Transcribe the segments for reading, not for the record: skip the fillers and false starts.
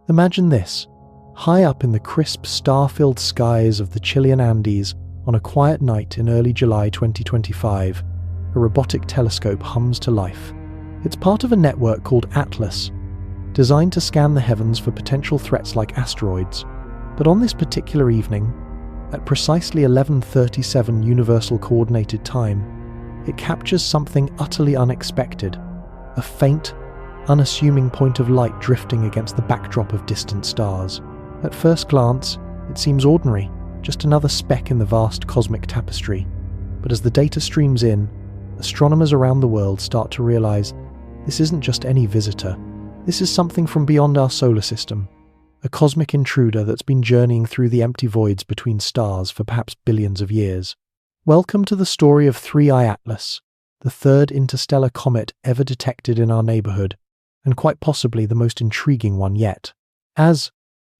Imagine this. High up in the crisp, star-filled skies of the Chilean Andes, on a quiet night in early July 2025, a robotic telescope hums to life. It's part of a network called ATLAS, designed to scan the heavens for potential threats like asteroids. But on this particular evening, at precisely 11:37 Universal Coordinated Time, it captures something utterly unexpected, a faint, unassuming point of light drifting against the backdrop of distant stars. At first glance, it seems ordinary, just another speck in the vast cosmic tapestry. But as the data streams in, astronomers around the world start to realize this isn't just any visitor. This is something from beyond our solar system, a cosmic intruder that's been journeying through the empty voids between stars for perhaps billions of years. Welcome to the story of 3I Atlas, the third interstellar comet ever detected in our neighborhood, and quite possibly the most intriguing one yet. As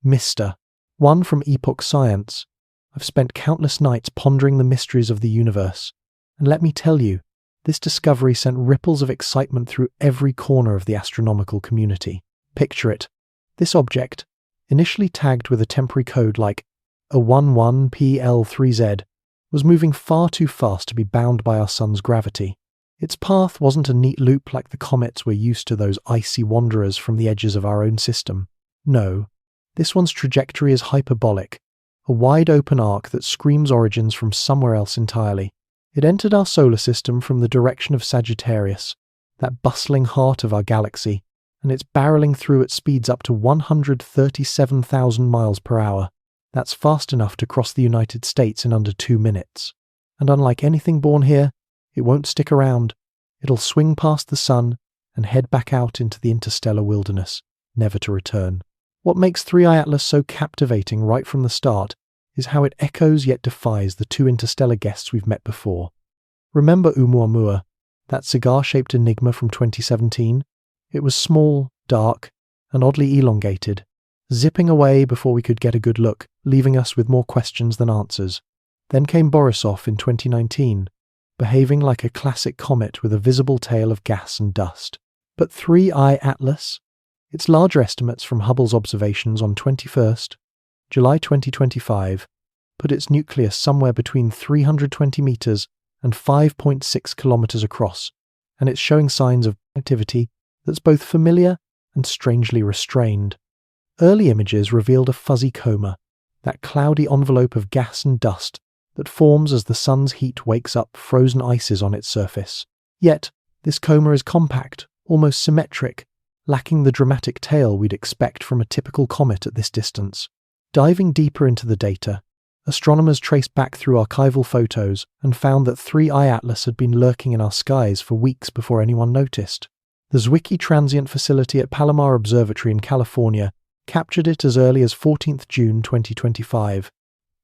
Mr. One from Epoch Science, I've spent countless nights pondering the mysteries of the universe, and let me tell you, this discovery sent ripples of excitement through every corner of the astronomical community. Picture it. This object, initially tagged with a temporary code like A11PL3Z, was moving far too fast to be bound by our sun's gravity. Its path wasn't a neat loop like the comets we're used to, those icy wanderers from the edges of our own system. No, this one's trajectory is hyperbolic, a wide-open arc that screams origins from somewhere else entirely. It entered our solar system from the direction of Sagittarius, that bustling heart of our galaxy, and it's barreling through at speeds up to 137,000 miles per hour. That's fast enough to cross the United States in under 2 minutes. And unlike anything born here, it won't stick around. It'll swing past the sun and head back out into the interstellar wilderness, never to return. What makes 3I Atlas so captivating right from the start is how it echoes yet defies the two interstellar guests we've met before. Remember Oumuamua, that cigar-shaped enigma from 2017? It was small, dark, and oddly elongated, zipping away before we could get a good look, leaving us with more questions than answers. Then came Borisov in 2019, behaving like a classic comet with a visible tail of gas and dust. But 3I Atlas? Its larger estimates from Hubble's observations on 21st July 2025 put its nucleus somewhere between 320 meters and 5.6 kilometers across, and it's showing signs of activity that's both familiar and strangely restrained. Early images revealed a fuzzy coma, that cloudy envelope of gas and dust that forms as the sun's heat wakes up frozen ices on its surface. Yet, this coma is compact, almost symmetric, lacking the dramatic tail we'd expect from a typical comet at this distance. Diving deeper into the data, astronomers traced back through archival photos and found that 3I Atlas had been lurking in our skies for weeks before anyone noticed. The Zwicky Transient Facility at Palomar Observatory in California captured it as early as 14th June 2025,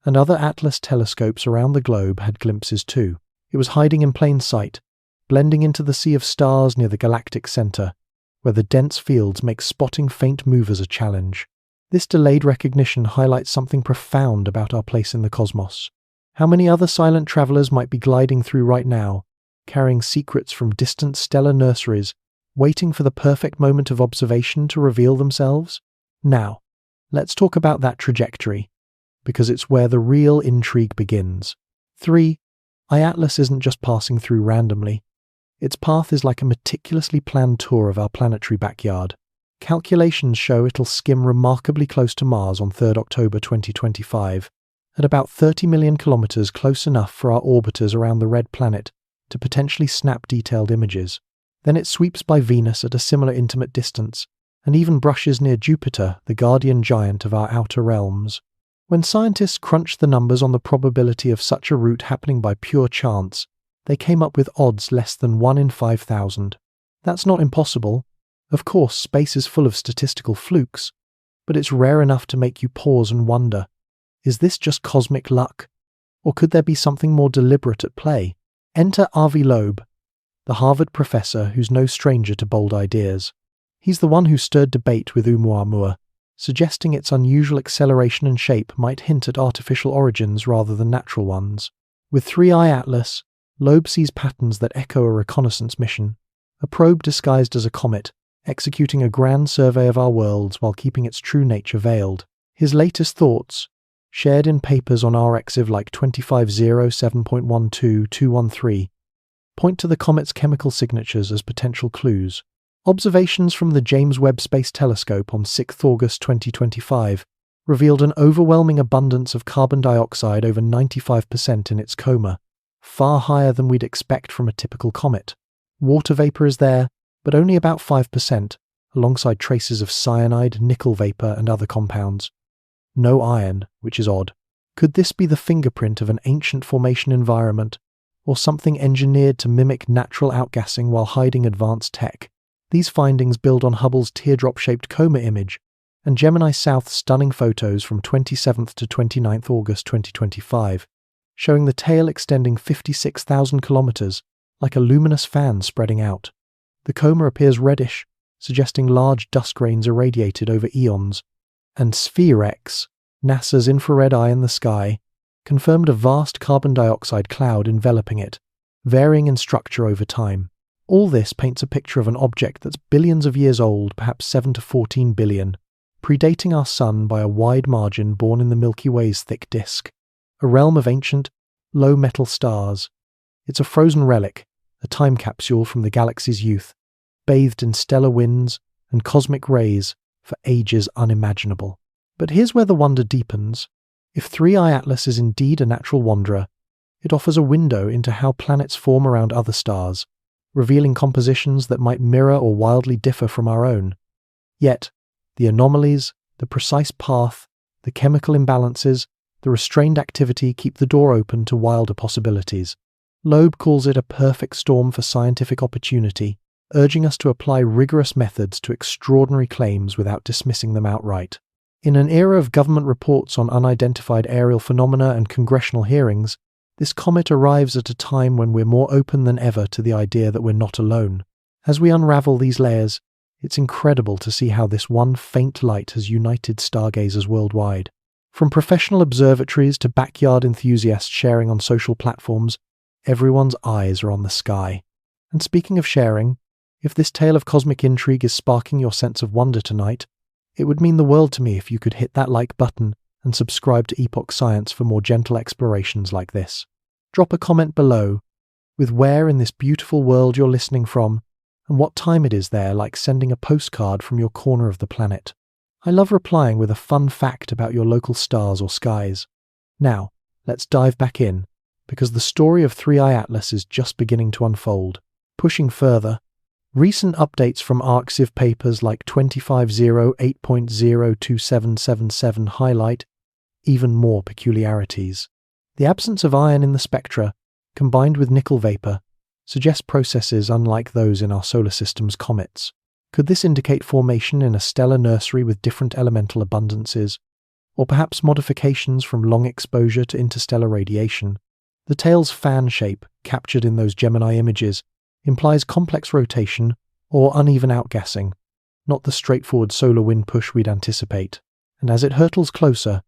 and other Atlas telescopes around the globe had glimpses too. It was hiding in plain sight, blending into the sea of stars near the galactic center, where the dense fields make spotting faint movers a challenge. This delayed recognition highlights something profound about our place in the cosmos. How many other silent travelers might be gliding through right now, carrying secrets from distant stellar nurseries, waiting for the perfect moment of observation to reveal themselves? Now, let's talk about that trajectory, because it's where the real intrigue begins. 3I Atlas isn't just passing through randomly. Its path is like a meticulously planned tour of our planetary backyard. Calculations show it'll skim remarkably close to Mars on 3rd October 2025, at about 30 million kilometers, close enough for our orbiters around the red planet to potentially snap detailed images. Then it sweeps by Venus at a similar intimate distance, and even brushes near Jupiter, the guardian giant of our outer realms. When scientists crunched the numbers on the probability of such a route happening by pure chance, they came up with odds less than 1 in 5,000. That's not impossible. Of course, space is full of statistical flukes, but it's rare enough to make you pause and wonder, is this just cosmic luck? Or could there be something more deliberate at play? Enter Avi Loeb, the Harvard professor who's no stranger to bold ideas. He's the one who stirred debate with Oumuamua, suggesting its unusual acceleration and shape might hint at artificial origins rather than natural ones. With 3I Atlas, Loeb sees patterns that echo a reconnaissance mission, a probe disguised as a comet, executing a grand survey of our worlds while keeping its true nature veiled. His latest thoughts, shared in papers on RxIV like 2507.12213, point to the comet's chemical signatures as potential clues. Observations from the James Webb Space Telescope on 6 August 2025 revealed an overwhelming abundance of carbon dioxide, over 95% in its coma, far higher than we'd expect from a typical comet. Water vapor is there, but only about 5%, alongside traces of cyanide, nickel vapor, and other compounds. No iron, which is odd. Could this be the fingerprint of an ancient formation environment, or something engineered to mimic natural outgassing while hiding advanced tech? These findings build on Hubble's teardrop-shaped coma image and Gemini South's stunning photos from 27th to 29th August 2025, showing the tail extending 56,000 kilometers, like a luminous fan spreading out. The coma appears reddish, suggesting large dust grains irradiated over eons, and Sphere-X, NASA's infrared eye in the sky, confirmed a vast carbon dioxide cloud enveloping it, varying in structure over time. All this paints a picture of an object that's billions of years old, perhaps 7 to 14 billion, predating our Sun by a wide margin, born in the Milky Way's thick disk, a realm of ancient, low-metal stars. It's a frozen relic, a time capsule from the galaxy's youth, bathed in stellar winds and cosmic rays for ages unimaginable. But here's where the wonder deepens. If 3i Atlas is indeed a natural wanderer, it offers a window into how planets form around other stars, revealing compositions that might mirror or wildly differ from our own. Yet, the anomalies, the precise path, the chemical imbalances, the restrained activity keep the door open to wilder possibilities. Loeb calls it a perfect storm for scientific opportunity, urging us to apply rigorous methods to extraordinary claims without dismissing them outright. In an era of government reports on unidentified aerial phenomena and congressional hearings, this comet arrives at a time when we're more open than ever to the idea that we're not alone. As we unravel these layers, it's incredible to see how this one faint light has united stargazers worldwide. From professional observatories to backyard enthusiasts sharing on social platforms, everyone's eyes are on the sky. And speaking of sharing, if this tale of cosmic intrigue is sparking your sense of wonder tonight, it would mean the world to me if you could hit that like button and subscribe to Epoch Science for more gentle explorations like this. Drop a comment below with where in this beautiful world you're listening from and what time it is there, like sending a postcard from your corner of the planet. I love replying with a fun fact about your local stars or skies. Now, let's dive back in, because the story of 3i Atlas is just beginning to unfold. Pushing further, recent updates from RxIV papers like 2508.02777 highlight even more peculiarities. The absence of iron in the spectra, combined with nickel vapor, suggests processes unlike those in our solar system's comets. Could this indicate formation in a stellar nursery with different elemental abundances, or perhaps modifications from long exposure to interstellar radiation? The tail's fan shape, captured in those Gemini images, implies complex rotation or uneven outgassing, not the straightforward solar wind push we'd anticipate. And as it hurtles closer,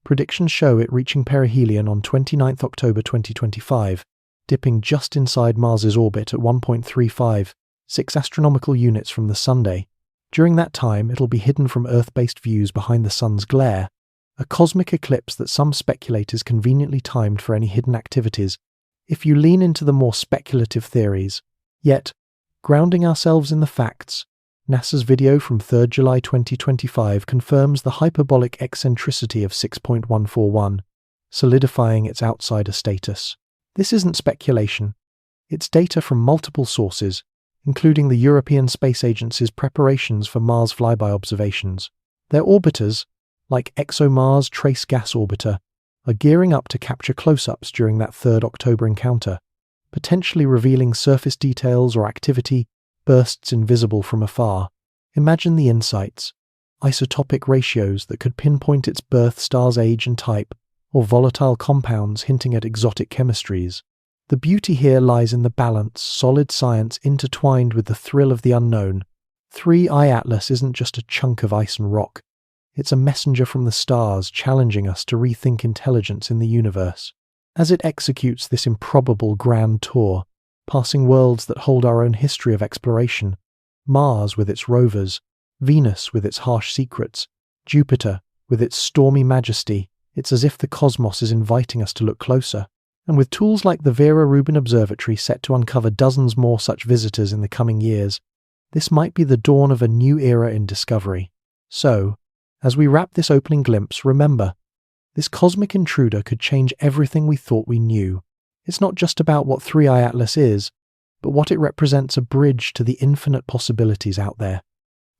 predictions show it reaching perihelion on 29th October 2025, dipping just inside Mars's orbit at 1.35, 6 astronomical units from the Sunday. During that time, it'll be hidden from Earth-based views behind the Sun's glare, a cosmic eclipse that some speculate is conveniently timed for any hidden activities, if you lean into the more speculative theories. Yet, grounding ourselves in the facts, NASA's video from 3 July 2025 confirms the hyperbolic eccentricity of 6.141, solidifying its outsider status. This isn't speculation. It's data from multiple sources, including the European Space Agency's preparations for Mars flyby observations. Their orbiters, like ExoMars Trace Gas Orbiter, are gearing up to capture close-ups during that 3rd October encounter, potentially revealing surface details or activity bursts invisible from afar. Imagine the insights, isotopic ratios that could pinpoint its birth star's age and type, or volatile compounds hinting at exotic chemistries. The beauty here lies in the balance, solid science intertwined with the thrill of the unknown. 3i Atlas isn't just a chunk of ice and rock. It's a messenger from the stars challenging us to rethink intelligence in the universe. As it executes this improbable grand tour, passing worlds that hold our own history of exploration, Mars with its rovers, Venus with its harsh secrets, Jupiter with its stormy majesty. It's as if the cosmos is inviting us to look closer. And with tools like the Vera Rubin Observatory set to uncover dozens more such visitors in the coming years, this might be the dawn of a new era in discovery. So, as we wrap this opening glimpse, remember, this cosmic intruder could change everything we thought we knew. It's not just about what 3i Atlas is, but what it represents: a bridge to the infinite possibilities out there.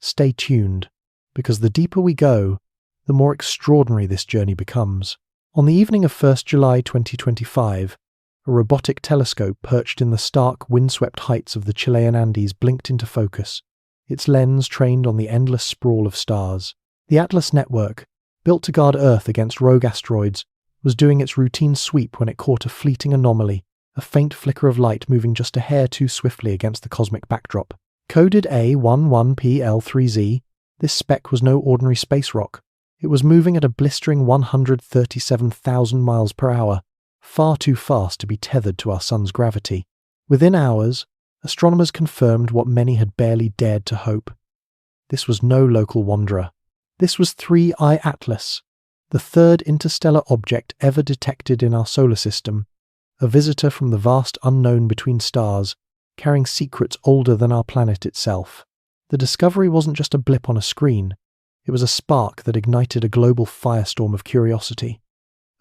Stay tuned, because the deeper we go, the more extraordinary this journey becomes. On the evening of 1st July 2025, a robotic telescope perched in the stark, windswept heights of the Chilean Andes blinked into focus, its lens trained on the endless sprawl of stars. The Atlas network, built to guard Earth against rogue asteroids, was doing its routine sweep when it caught a fleeting anomaly, a faint flicker of light moving just a hair too swiftly against the cosmic backdrop. Coded A11PL3Z, this speck was no ordinary space rock. It was moving at a blistering 137,000 miles per hour, far too fast to be tethered to our sun's gravity. Within hours, astronomers confirmed what many had barely dared to hope. This was no local wanderer. This was 3i Atlas, the third interstellar object ever detected in our solar system, a visitor from the vast unknown between stars, carrying secrets older than our planet itself. The discovery wasn't just a blip on a screen. It was a spark that ignited a global firestorm of curiosity.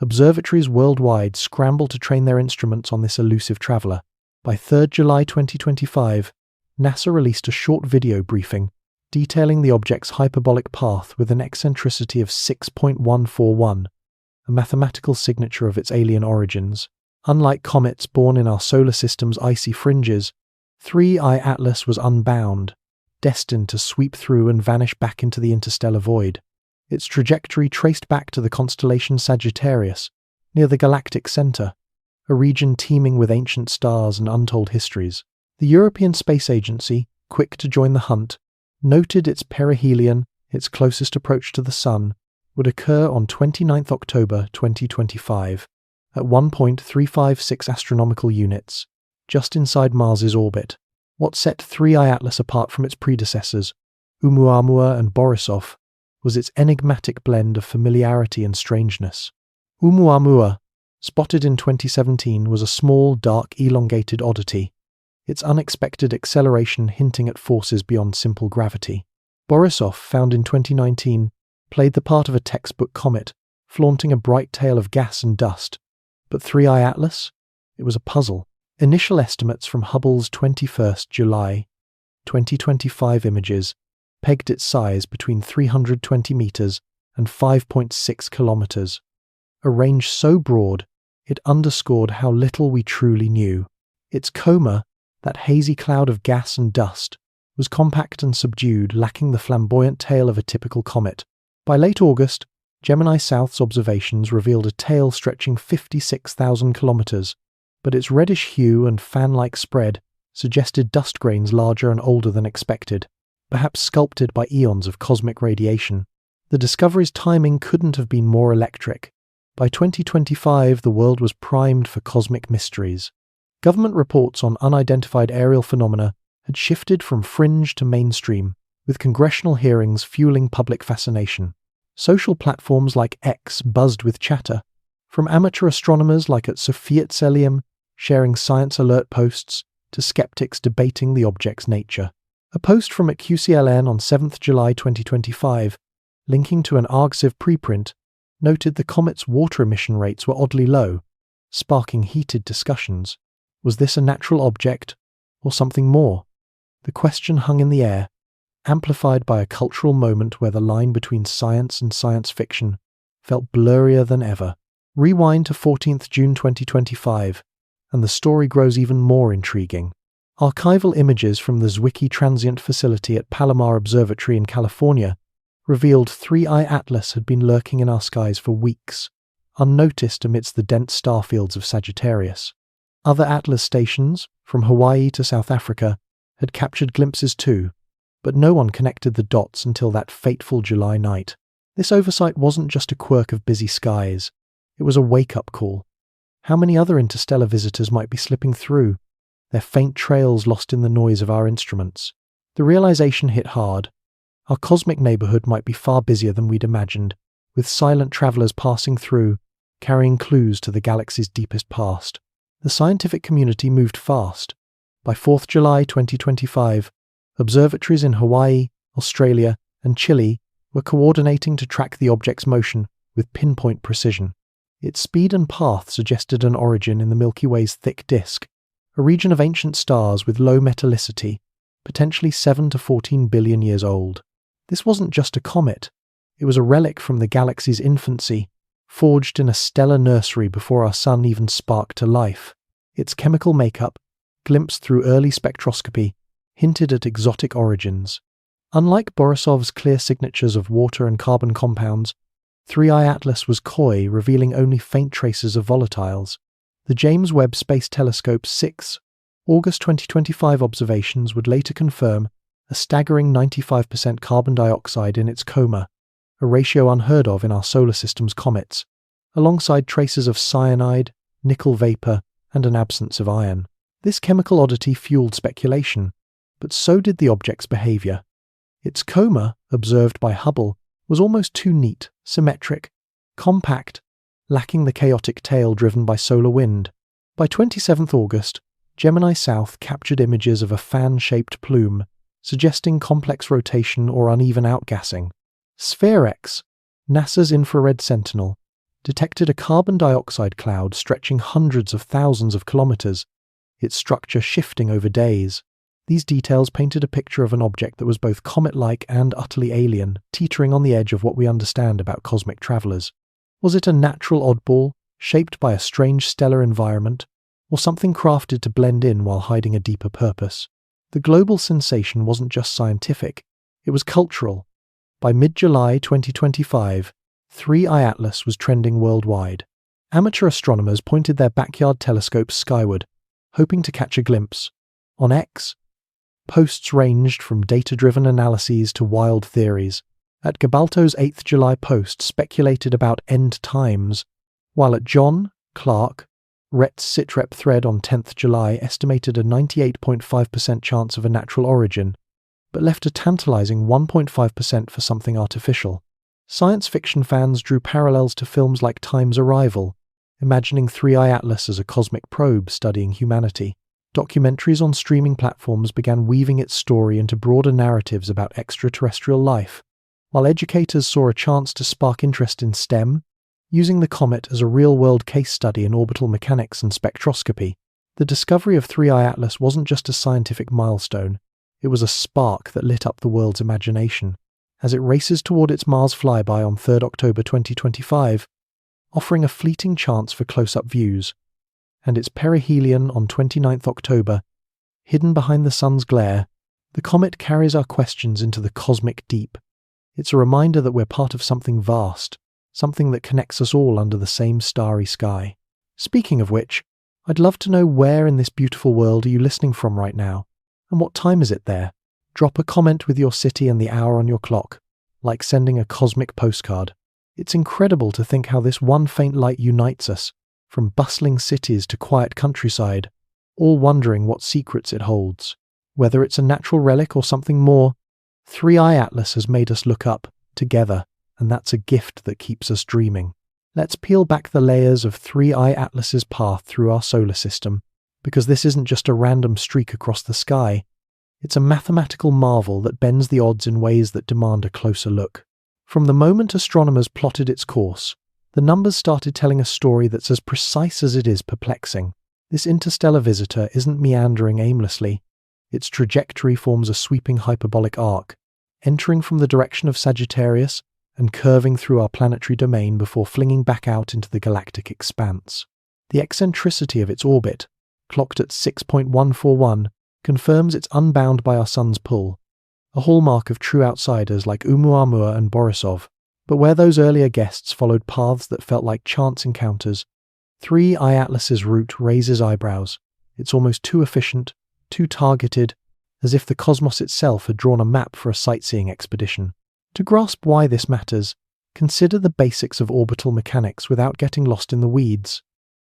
Observatories worldwide scrambled to train their instruments on this elusive traveler. By 3rd July 2025, NASA released a short video briefing detailing the object's hyperbolic path with an eccentricity of 6.141, a mathematical signature of its alien origins. Unlike comets born in our solar system's icy fringes, 3i Atlas was unbound, destined to sweep through and vanish back into the interstellar void. Its trajectory traced back to the constellation Sagittarius, near the galactic center, a region teeming with ancient stars and untold histories. The European Space Agency, quick to join the hunt, noted its perihelion, its closest approach to the Sun, would occur on 29 October 2025, at 1.356 astronomical units, just inside Mars's orbit. What set 3i Atlas apart from its predecessors, Oumuamua and Borisov, was its enigmatic blend of familiarity and strangeness. Oumuamua, spotted in 2017, was a small, dark, elongated oddity, its unexpected acceleration hinting at forces beyond simple gravity. Borisov, found in 2019, played the part of a textbook comet, flaunting a bright tail of gas and dust. But 3i Atlas? It was a puzzle. Initial estimates from Hubble's 21st July 2025 images pegged its size between 320 meters and 5.6 kilometers, a range so broad it underscored how little we truly knew. Its coma, that hazy cloud of gas and dust, was compact and subdued, lacking the flamboyant tail of a typical comet. By late August, Gemini South's observations revealed a tail stretching 56,000 kilometers, but its reddish hue and fan-like spread suggested dust grains larger and older than expected, perhaps sculpted by eons of cosmic radiation. The discovery's timing couldn't have been more electric. By 2025, the world was primed for cosmic mysteries. Government reports on unidentified aerial phenomena had shifted from fringe to mainstream, with congressional hearings fueling public fascination. Social platforms like X buzzed with chatter, from amateur astronomers like at Sophia Celium sharing science alert posts to skeptics debating the object's nature. A post from at QCLN on 7th July 2025, linking to an ArgSiv preprint, noted the comet's water emission rates were oddly low, sparking heated discussions. Was this a natural object, or something more? The question hung in the air, amplified by a cultural moment where the line between science and science fiction felt blurrier than ever. Rewind to 14th June 2025, and the story grows even more intriguing. Archival images from the Zwicky Transient Facility at Palomar Observatory in California revealed 3i Atlas had been lurking in our skies for weeks, unnoticed amidst the dense starfields of Sagittarius. Other Atlas stations, from Hawaii to South Africa, had captured glimpses too, but no one connected the dots until that fateful July night. This oversight wasn't just a quirk of busy skies, it was a wake-up call. How many other interstellar visitors might be slipping through, their faint trails lost in the noise of our instruments? The realization hit hard. Our cosmic neighborhood might be far busier than we'd imagined, with silent travelers passing through, carrying clues to the galaxy's deepest past. The scientific community moved fast. By 4th July 2025, observatories in Hawaii, Australia, and Chile were coordinating to track the object's motion with pinpoint precision. Its speed and path suggested an origin in the Milky Way's thick disk, a region of ancient stars with low metallicity, potentially 7 to 14 billion years old. This wasn't just a comet. It was a relic from the galaxy's infancy, forged in a stellar nursery before our sun even sparked to life. Its chemical makeup, glimpsed through early spectroscopy, hinted at exotic origins. Unlike Borisov's clear signatures of water and carbon compounds, 3I Atlas was coy, revealing only faint traces of volatiles. The James Webb Space Telescope's 6 August 2025 observations would later confirm a staggering 95% carbon dioxide in its coma, a ratio unheard of in our solar system's comets, alongside traces of cyanide, nickel vapor, and an absence of iron. This chemical oddity fueled speculation, but so did the object's behavior. Its coma, observed by Hubble, was almost too neat, symmetric, compact, lacking the chaotic tail driven by solar wind. By 27th August, Gemini South captured images of a fan-shaped plume, suggesting complex rotation or uneven outgassing. Sphere-X, NASA's infrared sentinel, detected a carbon dioxide cloud stretching hundreds of thousands of kilometers, its structure shifting over days. These details painted a picture of an object that was both comet-like and utterly alien, teetering on the edge of what we understand about cosmic travelers. Was it a natural oddball, shaped by a strange stellar environment, or something crafted to blend in while hiding a deeper purpose? The global sensation wasn't just scientific, it was cultural. By mid-July 2025, 3I Atlas was trending worldwide. Amateur astronomers pointed their backyard telescopes skyward, hoping to catch a glimpse. On X, posts ranged from data-driven analyses to wild theories. At Gabalto's 8th July post speculated about end times, while at John, Clark, Rhett's sitrep thread on 10th July estimated a 98.5% chance of a natural origin, but left a tantalizing 1.5% for something artificial. Science fiction fans drew parallels to films like Time's Arrival, imagining 3I Atlas as a cosmic probe studying humanity. Documentaries on streaming platforms began weaving its story into broader narratives about extraterrestrial life, while educators saw a chance to spark interest in STEM, using the comet as a real-world case study in orbital mechanics and spectroscopy. The discovery of 3I Atlas wasn't just a scientific milestone, it was a spark that lit up the world's imagination. As it races toward its Mars flyby on 3rd October 2025, offering a fleeting chance for close-up views, and its perihelion on 29th October, hidden behind the sun's glare, the comet carries our questions into the cosmic deep. It's a reminder that we're part of something vast, something that connects us all under the same starry sky. Speaking of which, I'd love to know where in this beautiful world are you listening from right now, and what time is it there? Drop a comment with your city and the hour on your clock, like sending a cosmic postcard. It's incredible to think how this one faint light unites us, from bustling cities to quiet countryside, all wondering what secrets it holds. Whether it's a natural relic or something more, 3I Atlas has made us look up, together, and that's a gift that keeps us dreaming. Let's peel back the layers of 3I Atlas's path through our solar system, because this isn't just a random streak across the sky, it's a mathematical marvel that bends the odds in ways that demand a closer look. From the moment astronomers plotted its course, the numbers started telling a story that's as precise as it is perplexing. This interstellar visitor isn't meandering aimlessly. Its trajectory forms a sweeping hyperbolic arc, entering from the direction of Sagittarius and curving through our planetary domain before flinging back out into the galactic expanse. The eccentricity of its orbit, clocked at 6.141, confirms it's unbound by our sun's pull, a hallmark of true outsiders like Oumuamua and Borisov. But where those earlier guests followed paths that felt like chance encounters, 3I Atlas's route raises eyebrows. It's almost too efficient, too targeted, as if the cosmos itself had drawn a map for a sightseeing expedition. To grasp why this matters, consider the basics of orbital mechanics without getting lost in the weeds.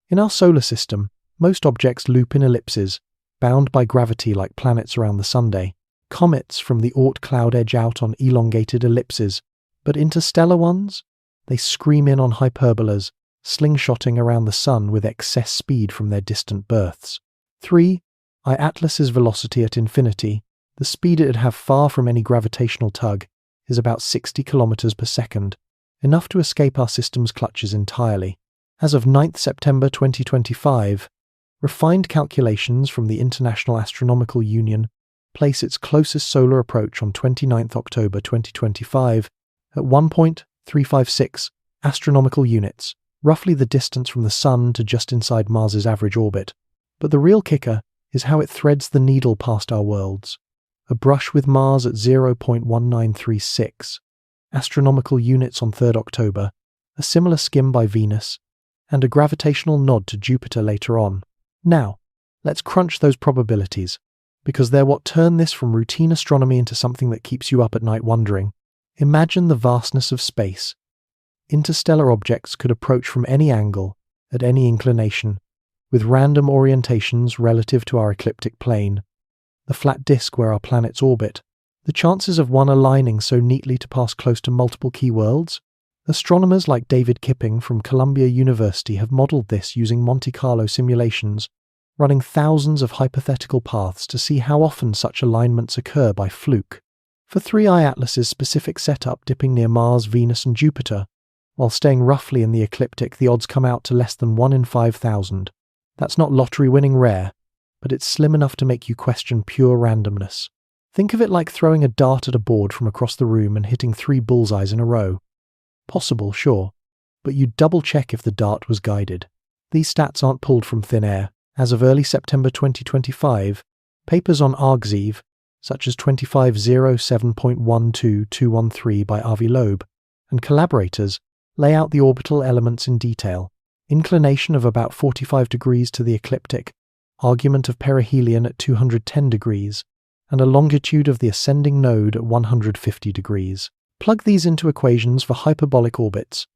In our solar system, most objects loop in ellipses, bound by gravity like planets around the Sunday. Comets from the Oort cloud edge out on elongated ellipses, but interstellar ones? They scream in on hyperbolas, slingshotting around the sun with excess speed from their distant births. 3. Atlas's velocity at infinity, the speed it'd have far from any gravitational tug, is about 60 kilometers per second, enough to escape our system's clutches entirely. As of 9th September 2025, refined calculations from the International Astronomical Union place its closest solar approach on 29th October 2025 at 1.356 astronomical units, roughly the distance from the Sun to just inside Mars's average orbit. But the real kicker is how it threads the needle past our worlds. A brush with Mars at 0.1936 astronomical units on 3rd October, a similar skim by Venus, and a gravitational nod to Jupiter later on. Now, let's crunch those probabilities, because they're what turn this from routine astronomy into something that keeps you up at night wondering. Imagine the vastness of space. Interstellar objects could approach from any angle, at any inclination, with random orientations relative to our ecliptic plane, the flat disk where our planets orbit. The chances of one aligning so neatly to pass close to multiple key worlds? Astronomers like David Kipping from Columbia University have modeled this using Monte Carlo simulations, running thousands of hypothetical paths to see how often such alignments occur by fluke. For 3I Atlas's specific setup dipping near Mars, Venus and Jupiter, while staying roughly in the ecliptic, the odds come out to less than 1 in 5,000. That's not lottery-winning rare, but it's slim enough to make you question pure randomness. Think of it like throwing a dart at a board from across the room and hitting 3 bullseyes in a row. Possible, sure, but you'd double-check if the dart was guided. These stats aren't pulled from thin air. As of early September 2025, papers on ArgZeev, such as 2507.12213 by Avi Loeb, and collaborators, lay out the orbital elements in detail. Inclination of about 45 degrees to the ecliptic, argument of perihelion at 210 degrees, and a longitude of the ascending node at 150 degrees. Plug these into equations for hyperbolic orbits.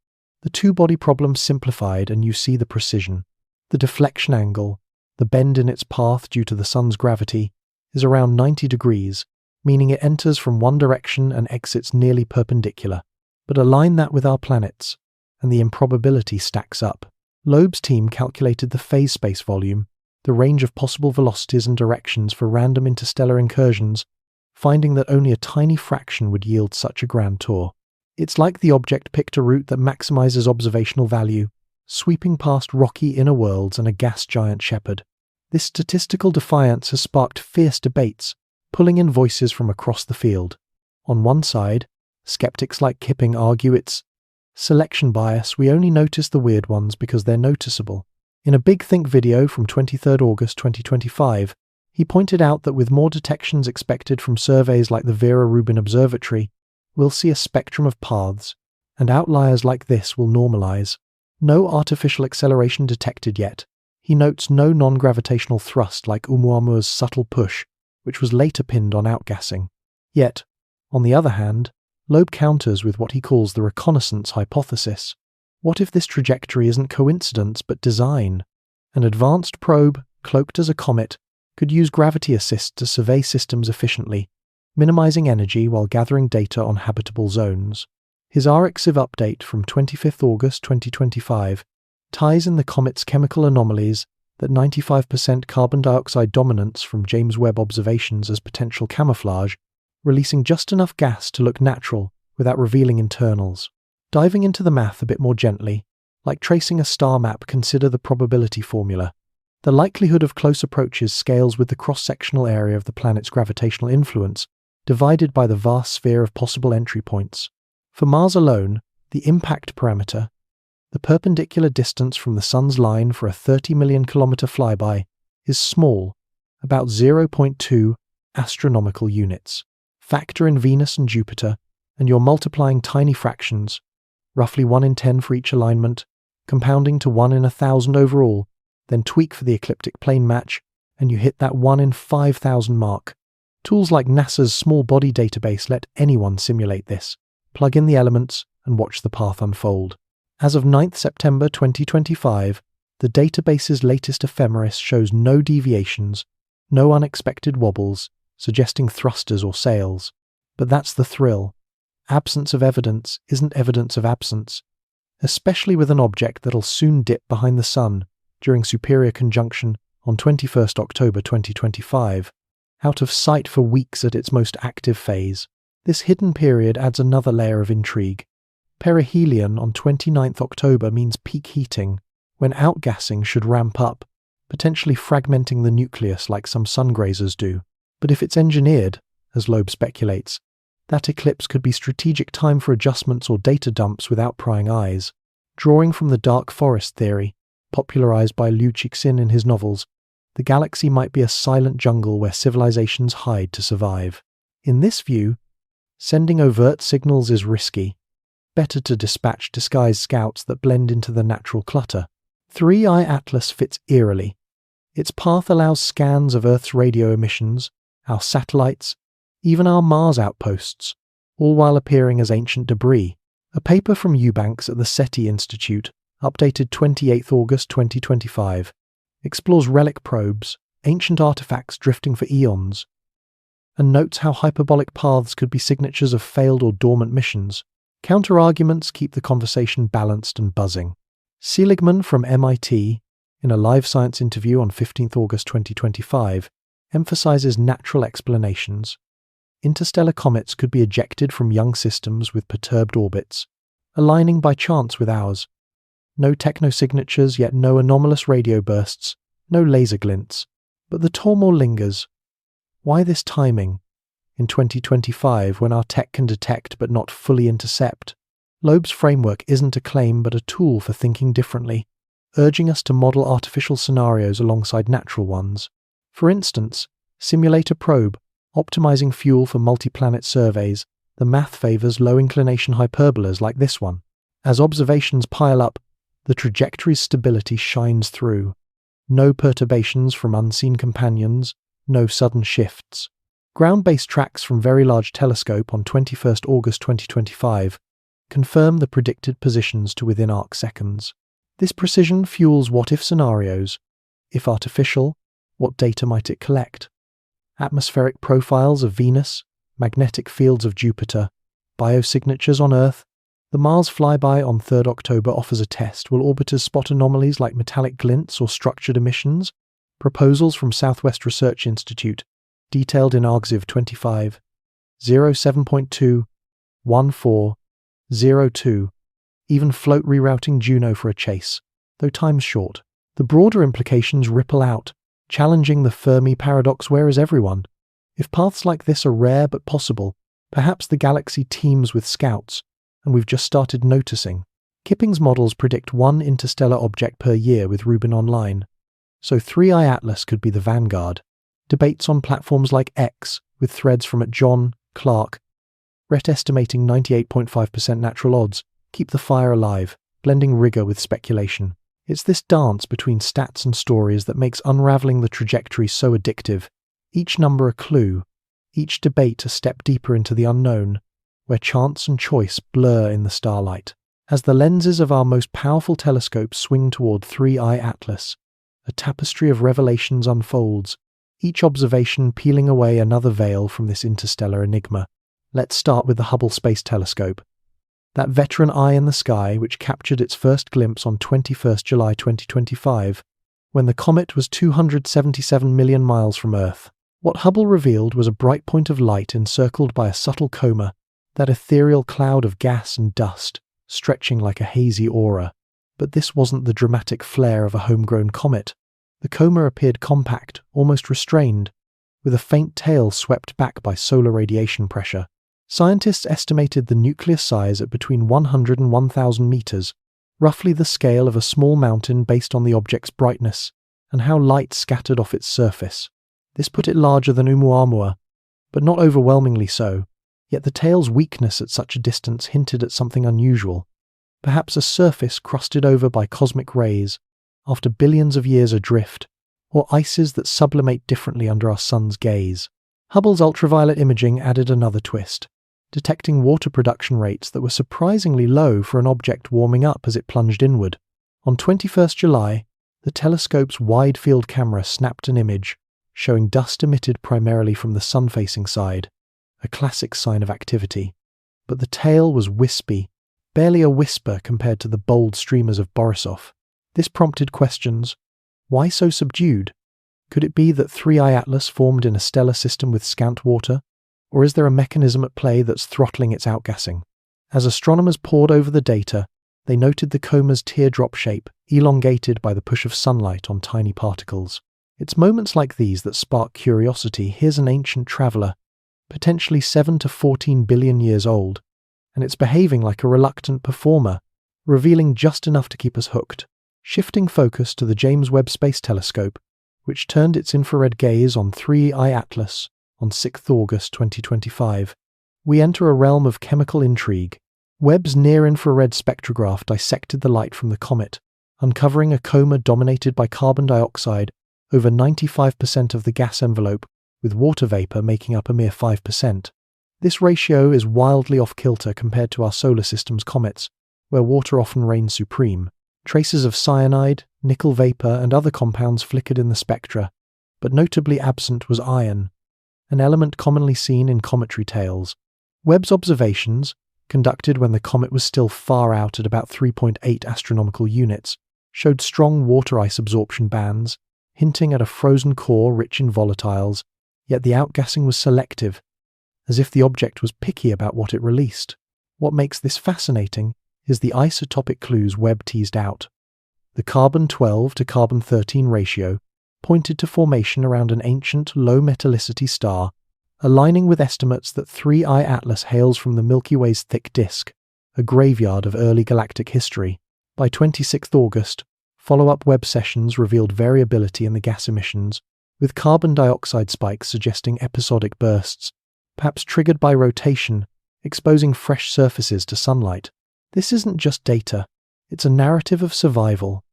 The two-body problem simplified, and you see the precision. The deflection angle, the bend in its path due to the Sun's gravity, is around 90 degrees, meaning it enters from one direction and exits nearly perpendicular. But align that with our planets, and the improbability stacks up. Loeb's team calculated the phase space volume, the range of possible velocities and directions for random interstellar incursions, finding that only a tiny fraction would yield such a grand tour. It's like the object picked a route that maximizes observational value, sweeping past rocky inner worlds and a gas giant shepherd. This statistical defiance has sparked fierce debates, pulling in voices from across the field. On one side, skeptics like Kipping argue it's selection bias. We only notice the weird ones because they're noticeable. In a Big Think video from 23rd August 2025, he pointed out that with more detections expected from surveys like the Vera Rubin Observatory, we'll see a spectrum of paths, and outliers like this will normalize. No artificial acceleration detected yet. He notes no non-gravitational thrust like Oumuamua's subtle push, which was later pinned on outgassing. Yet, on the other hand, Loeb counters with what he calls the reconnaissance hypothesis. What if this trajectory isn't coincidence but design? An advanced probe, cloaked as a comet, could use gravity assist to survey systems efficiently, minimizing energy while gathering data on habitable zones. His RxIV update from 25th August 2025 ties in the comet's chemical anomalies, that 95% carbon dioxide dominance from James Webb observations as potential camouflage, releasing just enough gas to look natural without revealing internals. Diving into the math a bit more gently, like tracing a star map, consider the probability formula. The likelihood of close approaches scales with the cross-sectional area of the planet's gravitational influence, divided by the vast sphere of possible entry points. For Mars alone, the impact parameter, the perpendicular distance from the Sun's line for a 30 million kilometer flyby, is small, about 0.2 astronomical units. Factor in Venus and Jupiter, and you're multiplying tiny fractions, roughly 1 in 10 for each alignment, compounding to 1 in 1,000 overall, then tweak for the ecliptic plane match, and you hit that 1 in 5,000 mark. Tools like NASA's Small Body Database let anyone simulate this. Plug in the elements and watch the path unfold. As of 9th September 2025, the database's latest ephemeris shows no deviations, no unexpected wobbles, suggesting thrusters or sails. But that's the thrill. Absence of evidence isn't evidence of absence, especially with an object that'll soon dip behind the Sun during superior conjunction on 21st October 2025, out of sight for weeks at its most active phase. This hidden period adds another layer of intrigue. Perihelion on 29th October means peak heating, when outgassing should ramp up, potentially fragmenting the nucleus like some sun grazers do. But if it's engineered, as Loeb speculates, that eclipse could be strategic time for adjustments or data dumps without prying eyes. Drawing from the dark forest theory, popularized by Liu Cixin in his novels, the galaxy might be a silent jungle where civilizations hide to survive. In this view, sending overt signals is risky. Better to dispatch disguised scouts that blend into the natural clutter. 3i Atlas fits eerily. Its path allows scans of Earth's radio emissions, our satellites, even our Mars outposts, all while appearing as ancient debris. A paper from Eubanks at the SETI Institute, updated 28 August 2025, explores relic probes, ancient artifacts drifting for eons, and notes how hyperbolic paths could be signatures of failed or dormant missions. Counter-arguments keep the conversation balanced and buzzing. Seligman from MIT, in a live science interview on 15 August 2025, emphasizes natural explanations. Interstellar comets could be ejected from young systems with perturbed orbits, aligning by chance with ours. No technosignatures, yet no anomalous radio bursts, no laser glints. But the turmoil lingers. Why this timing? In 2025, when our tech can detect but not fully intercept? Loeb's framework isn't a claim but a tool for thinking differently, urging us to model artificial scenarios alongside natural ones. For instance, simulate a probe, optimizing fuel for multi-planet surveys. The math favors low-inclination hyperbolas like this one. As observations pile up, the trajectory's stability shines through. No perturbations from unseen companions, no sudden shifts. Ground-based tracks from Very Large Telescope on 21st August 2025 confirm the predicted positions to within arcseconds. This precision fuels what-if scenarios. If artificial, what data might it collect? Atmospheric profiles of Venus, magnetic fields of Jupiter, biosignatures on Earth. The Mars flyby on 3rd October offers a test. Will orbiters spot anomalies like metallic glints or structured emissions? Proposals from Southwest Research Institute, detailed in ArgZiv 25, 07.2-1402, even float rerouting Juno for a chase, though time's short. The broader implications ripple out, challenging the Fermi paradox: where is everyone? If paths like this are rare but possible, perhaps the galaxy teems with scouts, and we've just started noticing. Kipping's models predict one interstellar object per year with Rubin Online, so 3i Atlas could be the vanguard. Debates on platforms like X, with threads from @John, Clark, Rhett estimating 98.5% natural odds, keep the fire alive, blending rigor with speculation. It's this dance between stats and stories that makes unraveling the trajectory so addictive. Each number a clue, each debate a step deeper into the unknown, where chance and choice blur in the starlight. As the lenses of our most powerful telescopes swing toward 3i Atlas, a tapestry of revelations unfolds, each observation peeling away another veil from this interstellar enigma. Let's start with the Hubble Space Telescope. That veteran eye in the sky which captured its first glimpse on 21st July 2025, when the comet was 277 million miles from Earth. What Hubble revealed was a bright point of light encircled by a subtle coma, that ethereal cloud of gas and dust, stretching like a hazy aura. But this wasn't the dramatic flare of a homegrown comet. The coma appeared compact, almost restrained, with a faint tail swept back by solar radiation pressure. Scientists estimated the nucleus size at between 100 and 1,000 meters, roughly the scale of a small mountain based on the object's brightness and how light scattered off its surface. This put it larger than Oumuamua, but not overwhelmingly so. Yet the tail's weakness at such a distance hinted at something unusual, perhaps a surface crusted over by cosmic rays after billions of years adrift, or ices that sublimate differently under our sun's gaze. Hubble's ultraviolet imaging added another twist, detecting water production rates that were surprisingly low for an object warming up as it plunged inward. On 21st July, the telescope's wide-field camera snapped an image, showing dust emitted primarily from the sun-facing side, a classic sign of activity. But the tail was wispy, barely a whisper compared to the bold streamers of Borisov. This prompted questions. Why so subdued? Could it be that 3I Atlas formed in a stellar system with scant water? Or is there a mechanism at play that's throttling its outgassing? As astronomers pored over the data, they noted the coma's teardrop shape, elongated by the push of sunlight on tiny particles. It's moments like these that spark curiosity. Here's an ancient traveller, potentially 7 to 14 billion years old, and it's behaving like a reluctant performer, revealing just enough to keep us hooked. Shifting focus to the James Webb Space Telescope, which turned its infrared gaze on 3I Atlas on 6 August 2025, we enter a realm of chemical intrigue. Webb's near-infrared spectrograph dissected the light from the comet, uncovering a coma dominated by carbon dioxide, over 95% of the gas envelope, with water vapor making up a mere 5%. This ratio is wildly off-kilter compared to our solar system's comets, where water often reigns supreme. Traces of cyanide, nickel vapor, and other compounds flickered in the spectra, but notably absent was iron, an element commonly seen in cometary tales. Webb's observations, conducted when the comet was still far out at about 3.8 astronomical units, showed strong water ice absorption bands, hinting at a frozen core rich in volatiles, yet the outgassing was selective, as if the object was picky about what it released. What makes this fascinating is the isotopic clues Webb teased out. The carbon-12 to carbon-13 ratio pointed to formation around an ancient low-metallicity star, aligning with estimates that 3I Atlas hails from the Milky Way's thick disk, a graveyard of early galactic history. By 26 August, follow-up Webb sessions revealed variability in the gas emissions, with carbon dioxide spikes suggesting episodic bursts, perhaps triggered by rotation, exposing fresh surfaces to sunlight. This isn't just data, it's a narrative of survival.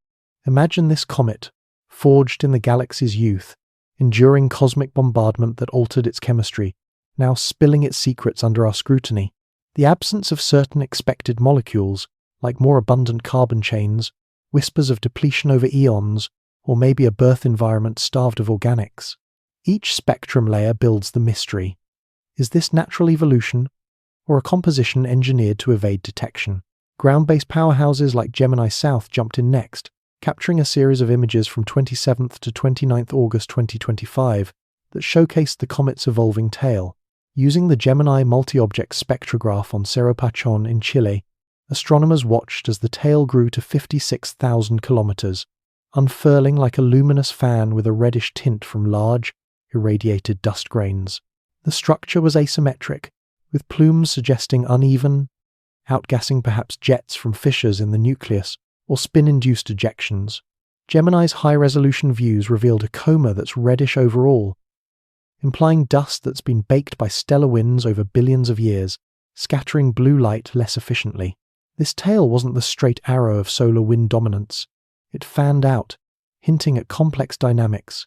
Imagine this comet, forged in the galaxy's youth, enduring cosmic bombardment that altered its chemistry, now spilling its secrets under our scrutiny. The absence of certain expected molecules, like more abundant carbon chains, whispers of depletion over eons, or maybe a birth environment starved of organics. Each spectrum layer builds the mystery. Is this natural evolution, or a composition engineered to evade detection? Ground-based powerhouses like Gemini South jumped in next, capturing a series of images from 27th to 29th August 2025 that showcased the comet's evolving tail. Using the Gemini multi-object spectrograph on Cerro Pachon in Chile, astronomers watched as the tail grew to 56,000 kilometers, unfurling like a luminous fan with a reddish tint from large, irradiated dust grains. The structure was asymmetric, with plumes suggesting uneven, outgassing perhaps jets from fissures in the nucleus or spin-induced ejections. Gemini's high-resolution views revealed a coma that's reddish overall, implying dust that's been baked by stellar winds over billions of years, scattering blue light less efficiently. This tail wasn't the straight arrow of solar wind dominance. It fanned out, hinting at complex dynamics,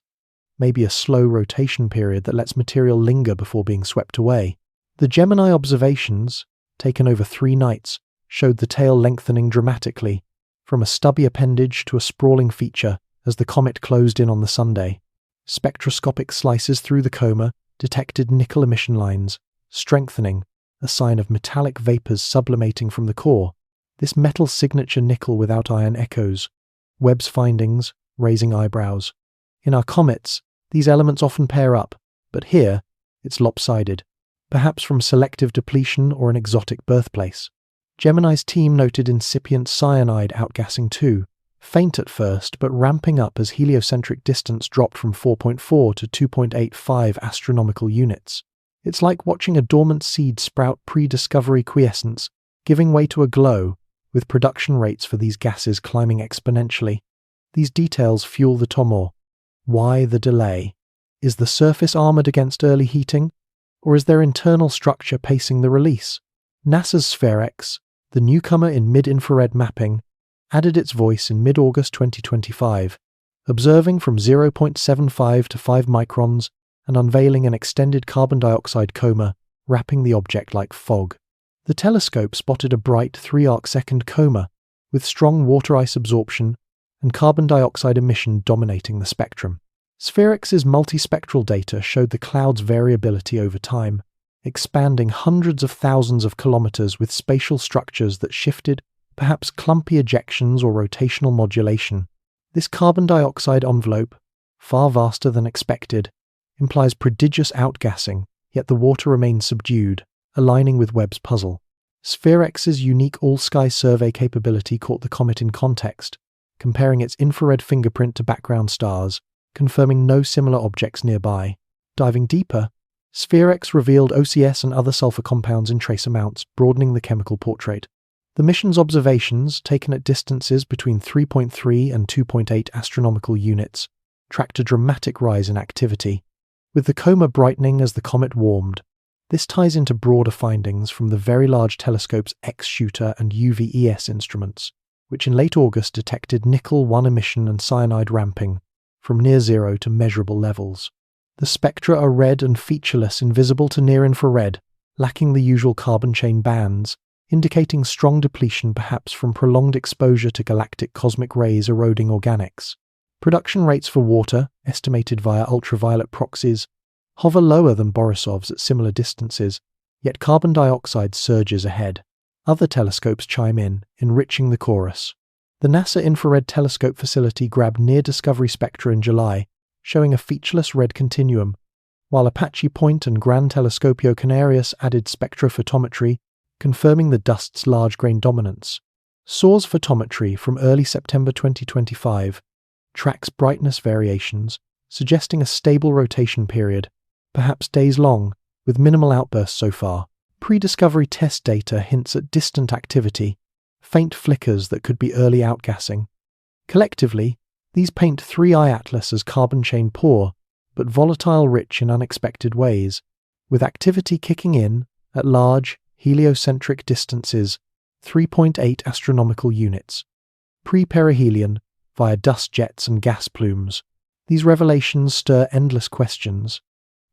maybe a slow rotation period that lets material linger before being swept away. The Gemini observations, taken over 3 nights, showed the tail lengthening dramatically, from a stubby appendage to a sprawling feature as the comet closed in on the Sunday. Spectroscopic slices through the coma detected nickel emission lines, strengthening, a sign of metallic vapors sublimating from the core. This metal signature nickel without iron echoes. Webb's findings, raising eyebrows. In our comets, these elements often pair up, but here, it's lopsided, perhaps from selective depletion or an exotic birthplace. Gemini's team noted incipient cyanide outgassing too, faint at first but ramping up as heliocentric distance dropped from 4.4 to 2.85 astronomical units. It's like watching a dormant seed sprout pre-discovery quiescence, giving way to a glow, with production rates for these gases climbing exponentially. These details fuel the tomor. Why the delay? Is the surface armored against early heating, or is their internal structure pacing the release? NASA's SphereX, the newcomer in mid-infrared mapping, added its voice in mid-August 2025, observing from 0.75 to 5 microns and unveiling an extended carbon dioxide coma, wrapping the object like fog. The telescope spotted a bright 3 arc-second coma, with strong water ice absorption and carbon dioxide emission dominating the spectrum. Spherix's multispectral data showed the cloud's variability over time, expanding hundreds of thousands of kilometers with spatial structures that shifted, perhaps clumpy ejections or rotational modulation. This carbon dioxide envelope, far vaster than expected, implies prodigious outgassing, yet the water remains subdued, aligning with Webb's puzzle. Spherix's unique all-sky survey capability caught the comet in context, comparing its infrared fingerprint to background stars, confirming no similar objects nearby. Diving deeper, Spherix revealed OCS and other sulfur compounds in trace amounts, broadening the chemical portrait. The mission's observations, taken at distances between 3.3 and 2.8 astronomical units, tracked a dramatic rise in activity, with the coma brightening as the comet warmed. This ties into broader findings from the Very Large Telescope's X-shooter and UVES instruments, which in late August detected nickel-1 emission and cyanide ramping from near zero to measurable levels. The spectra are red and featureless, invisible to near-infrared, lacking the usual carbon chain bands, indicating strong depletion perhaps from prolonged exposure to galactic cosmic rays eroding organics. Production rates for water, estimated via ultraviolet proxies, hover lower than Borisov's at similar distances, yet carbon dioxide surges ahead. Other telescopes chime in, enriching the chorus. The NASA Infrared Telescope facility grabbed near-discovery spectra in July, showing a featureless red continuum, while Apache Point and Gran Telescopio Canarias added spectrophotometry, confirming the dust's large-grain dominance. SOAR's photometry from early September 2025 tracks brightness variations, suggesting a stable rotation period, perhaps days long, with minimal outbursts so far. Pre-discovery test data hints at distant activity, faint flickers that could be early outgassing. Collectively, these paint 3I Atlas as carbon chain poor, but volatile rich in unexpected ways, with activity kicking in at large, heliocentric distances, 3.8 astronomical units, pre-perihelion, via dust jets and gas plumes. These revelations stir endless questions.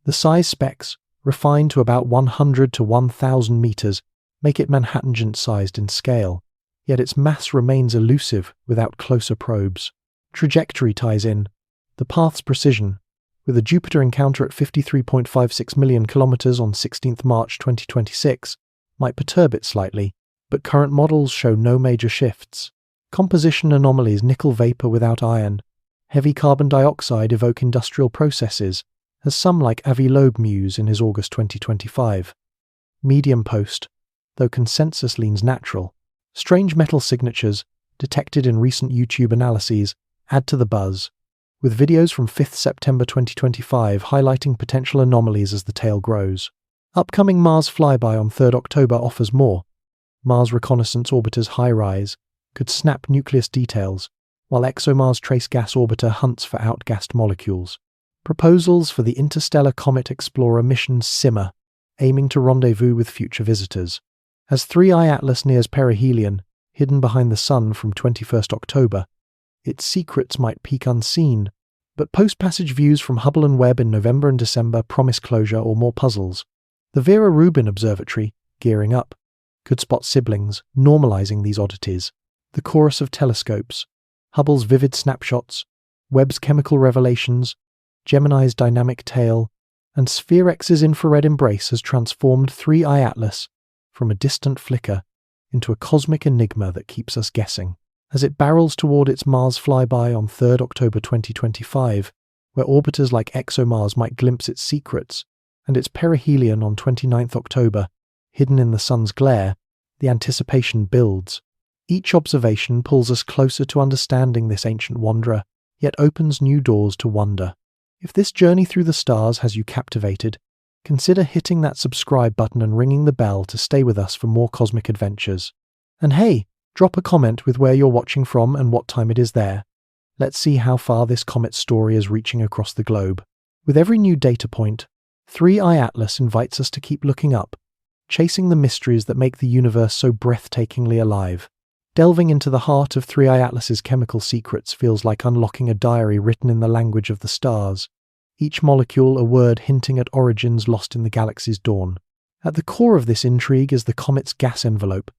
The size specs, refined to about 100 to 1,000 meters, make it Manhattan-sized in scale, yet its mass remains elusive without closer probes. Trajectory ties in. The path's precision, with a Jupiter encounter at 53.56 million kilometers on 16th March 2026, might perturb it slightly, but current models show no major shifts. Composition anomalies, nickel vapor without iron, heavy carbon dioxide evoke industrial processes, as some like Avi Loeb muse in his August 2025. Medium post, though consensus leans natural. Strange metal signatures, detected in recent YouTube analyses, add to the buzz, with videos from 5th September 2025 highlighting potential anomalies as the tail grows. Upcoming Mars flyby on 3rd October offers more. Mars Reconnaissance Orbiter's HiRISE could snap nucleus details, while ExoMars Trace Gas Orbiter hunts for outgassed molecules. Proposals for the Interstellar Comet Explorer mission simmer, aiming to rendezvous with future visitors. As 3I Atlas nears perihelion, hidden behind the Sun from 21st October, its secrets might peek unseen, but post-passage views from Hubble and Webb in November and December promise closure or more puzzles. The Vera Rubin Observatory, gearing up, could spot siblings, normalizing these oddities. The chorus of telescopes, Hubble's vivid snapshots, Webb's chemical revelations, Gemini's dynamic tail, and Spherix's infrared embrace has transformed 3I Atlas from a distant flicker into a cosmic enigma that keeps us guessing. As it barrels toward its Mars flyby on 3rd October 2025, where orbiters like ExoMars might glimpse its secrets, and its perihelion on 29th October, hidden in the Sun's glare, the anticipation builds. Each observation pulls us closer to understanding this ancient wanderer, yet opens new doors to wonder. If this journey through the stars has you captivated, consider hitting that subscribe button and ringing the bell to stay with us for more cosmic adventures. And hey, drop a comment with where you're watching from and what time it is there. Let's see how far this comet story is reaching across the globe. With every new data point, 3I Atlas invites us to keep looking up, chasing the mysteries that make the universe so breathtakingly alive. Delving into the heart of 3I Atlas's chemical secrets feels like unlocking a diary written in the language of the stars, each molecule a word hinting at origins lost in the galaxy's dawn. At the core of this intrigue is the comet's gas envelope,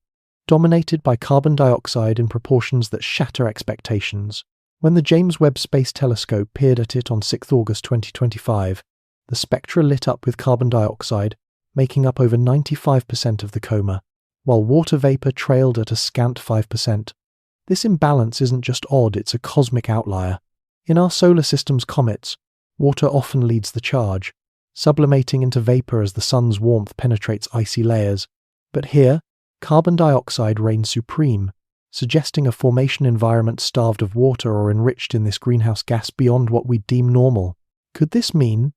dominated by carbon dioxide in proportions that shatter expectations. When the James Webb Space Telescope peered at it on 6 August 2025, the spectra lit up with carbon dioxide, making up over 95% of the coma, while water vapor trailed at a scant 5%. This imbalance isn't just odd, it's a cosmic outlier. In our solar system's comets, water often leads the charge, sublimating into vapor as the sun's warmth penetrates icy layers. But here, carbon dioxide reigns supreme, suggesting a formation environment starved of water or enriched in this greenhouse gas beyond what we deem normal. Could this mean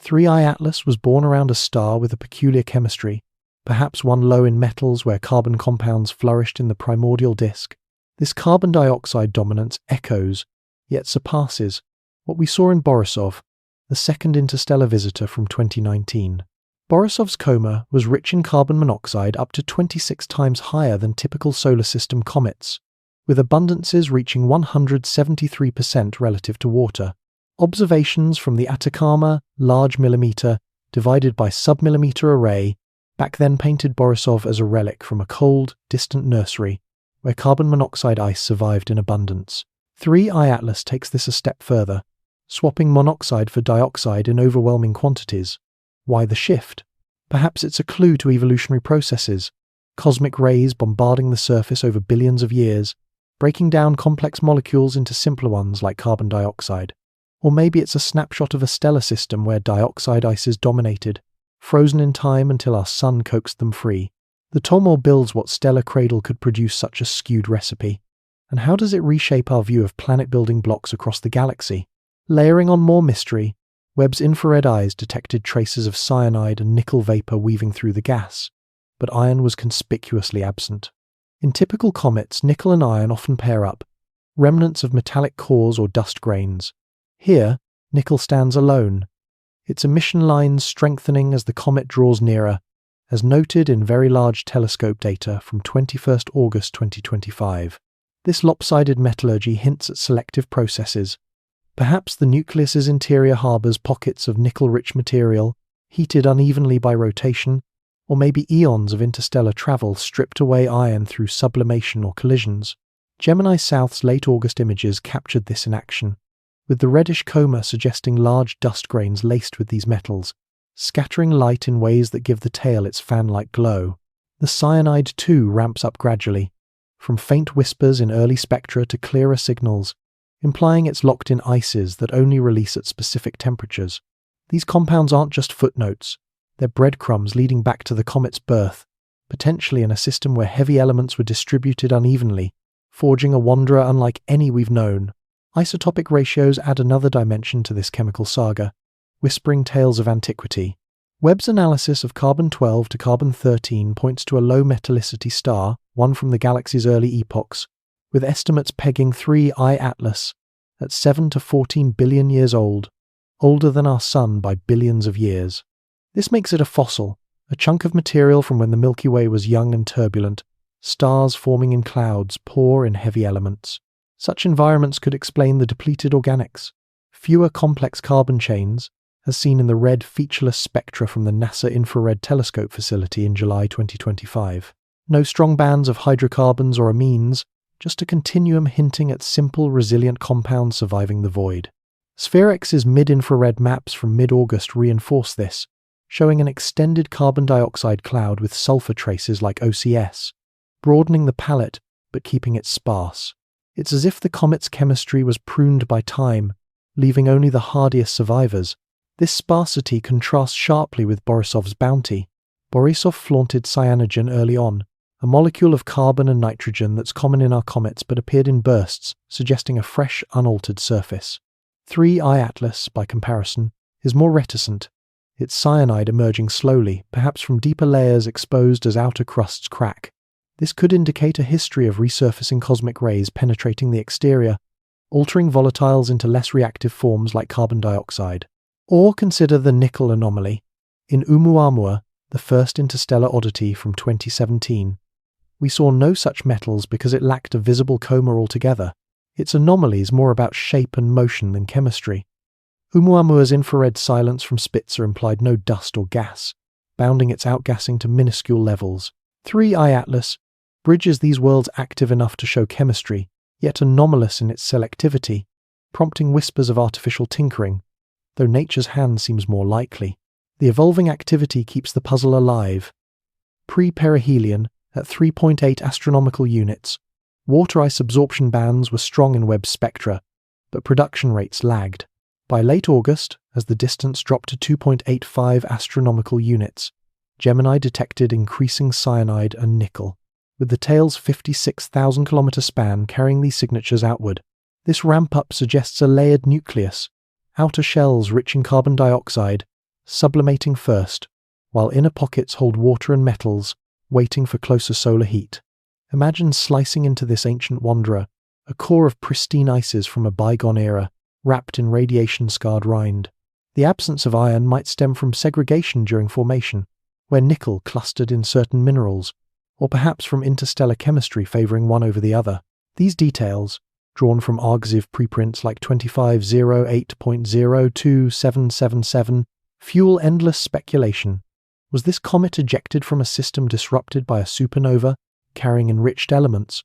3I Atlas was born around a star with a peculiar chemistry, perhaps one low in metals where carbon compounds flourished in the primordial disk? This carbon dioxide dominance echoes, yet surpasses, what we saw in Borisov, the second interstellar visitor from 2019. Borisov's coma was rich in carbon monoxide up to 26 times higher than typical solar system comets, with abundances reaching 173% relative to water. Observations from the Atacama Large Millimeter divided by Submillimeter Array back then painted Borisov as a relic from a cold, distant nursery where carbon monoxide ice survived in abundance. 3I Atlas takes this a step further, swapping monoxide for dioxide in overwhelming quantities. Why the shift? Perhaps it's a clue to evolutionary processes, cosmic rays bombarding the surface over billions of years, breaking down complex molecules into simpler ones like carbon dioxide. Or maybe it's a snapshot of a stellar system where dioxide ices dominated, frozen in time until our sun coaxed them free. The Tomor builds what stellar cradle could produce such a skewed recipe. And how does it reshape our view of planet-building blocks across the galaxy? Layering on more mystery, Webb's infrared eyes detected traces of cyanide and nickel vapor weaving through the gas, but iron was conspicuously absent. In typical comets, nickel and iron often pair up, remnants of metallic cores or dust grains. Here, nickel stands alone, its emission lines strengthening as the comet draws nearer, as noted in Very Large Telescope data from 21st August 2025. This lopsided metallurgy hints at selective processes. Perhaps the nucleus's interior harbours pockets of nickel-rich material, heated unevenly by rotation, or maybe eons of interstellar travel stripped away iron through sublimation or collisions. Gemini South's late August images captured this in action, with the reddish coma suggesting large dust grains laced with these metals, scattering light in ways that give the tail its fan-like glow. The cyanide too ramps up gradually, from faint whispers in early spectra to clearer signals, implying it's locked in ices that only release at specific temperatures. These compounds aren't just footnotes, they're breadcrumbs leading back to the comet's birth, potentially in a system where heavy elements were distributed unevenly, forging a wanderer unlike any we've known. Isotopic ratios add another dimension to this chemical saga, whispering tales of antiquity. Webb's analysis of carbon-12 to carbon-13 points to a low metallicity star, one from the galaxy's early epochs, with estimates pegging 3I Atlas at 7 to 14 billion years old, older than our Sun by billions of years. This makes it a fossil, a chunk of material from when the Milky Way was young and turbulent, stars forming in clouds, poor in heavy elements. Such environments could explain the depleted organics, fewer complex carbon chains, as seen in the red featureless spectra from the NASA Infrared Telescope facility in July 2025. No strong bands of hydrocarbons or amines, just a continuum hinting at simple, resilient compounds surviving the void. Spherex's mid-infrared maps from mid-August reinforce this, showing an extended carbon dioxide cloud with sulfur traces like OCS, broadening the palette but keeping it sparse. It's as if the comet's chemistry was pruned by time, leaving only the hardiest survivors. This sparsity contrasts sharply with Borisov's bounty. Borisov flaunted cyanogen early on, a molecule of carbon and nitrogen that's common in our comets but appeared in bursts, suggesting a fresh, unaltered surface. 3I Atlas, by comparison, is more reticent, its cyanide emerging slowly, perhaps from deeper layers exposed as outer crusts crack. This could indicate a history of resurfacing cosmic rays penetrating the exterior, altering volatiles into less reactive forms like carbon dioxide. Or consider the nickel anomaly. In Oumuamua, the first interstellar oddity from 2017, we saw no such metals because it lacked a visible coma altogether. Its anomaly is more about shape and motion than chemistry. Oumuamua's infrared silence from Spitzer implied no dust or gas, bounding its outgassing to minuscule levels. 3I Atlas bridges these worlds active enough to show chemistry, yet anomalous in its selectivity, prompting whispers of artificial tinkering, though nature's hand seems more likely. The evolving activity keeps the puzzle alive. Pre-perihelion, at 3.8 astronomical units, water ice absorption bands were strong in Webb's spectra, but production rates lagged. By late August, as the distance dropped to 2.85 astronomical units, Gemini detected increasing cyanide and nickel, with the tail's 56,000-kilometer span carrying these signatures outward. This ramp-up suggests a layered nucleus, outer shells rich in carbon dioxide, sublimating first, while inner pockets hold water and metals, waiting for closer solar heat. Imagine slicing into this ancient wanderer, a core of pristine ices from a bygone era, wrapped in radiation-scarred rind. The absence of iron might stem from segregation during formation, where nickel clustered in certain minerals, or perhaps from interstellar chemistry favoring one over the other. These details, drawn from Argosiv preprints like 2508.02777, fuel endless speculation. Was this comet ejected from a system disrupted by a supernova, carrying enriched elements,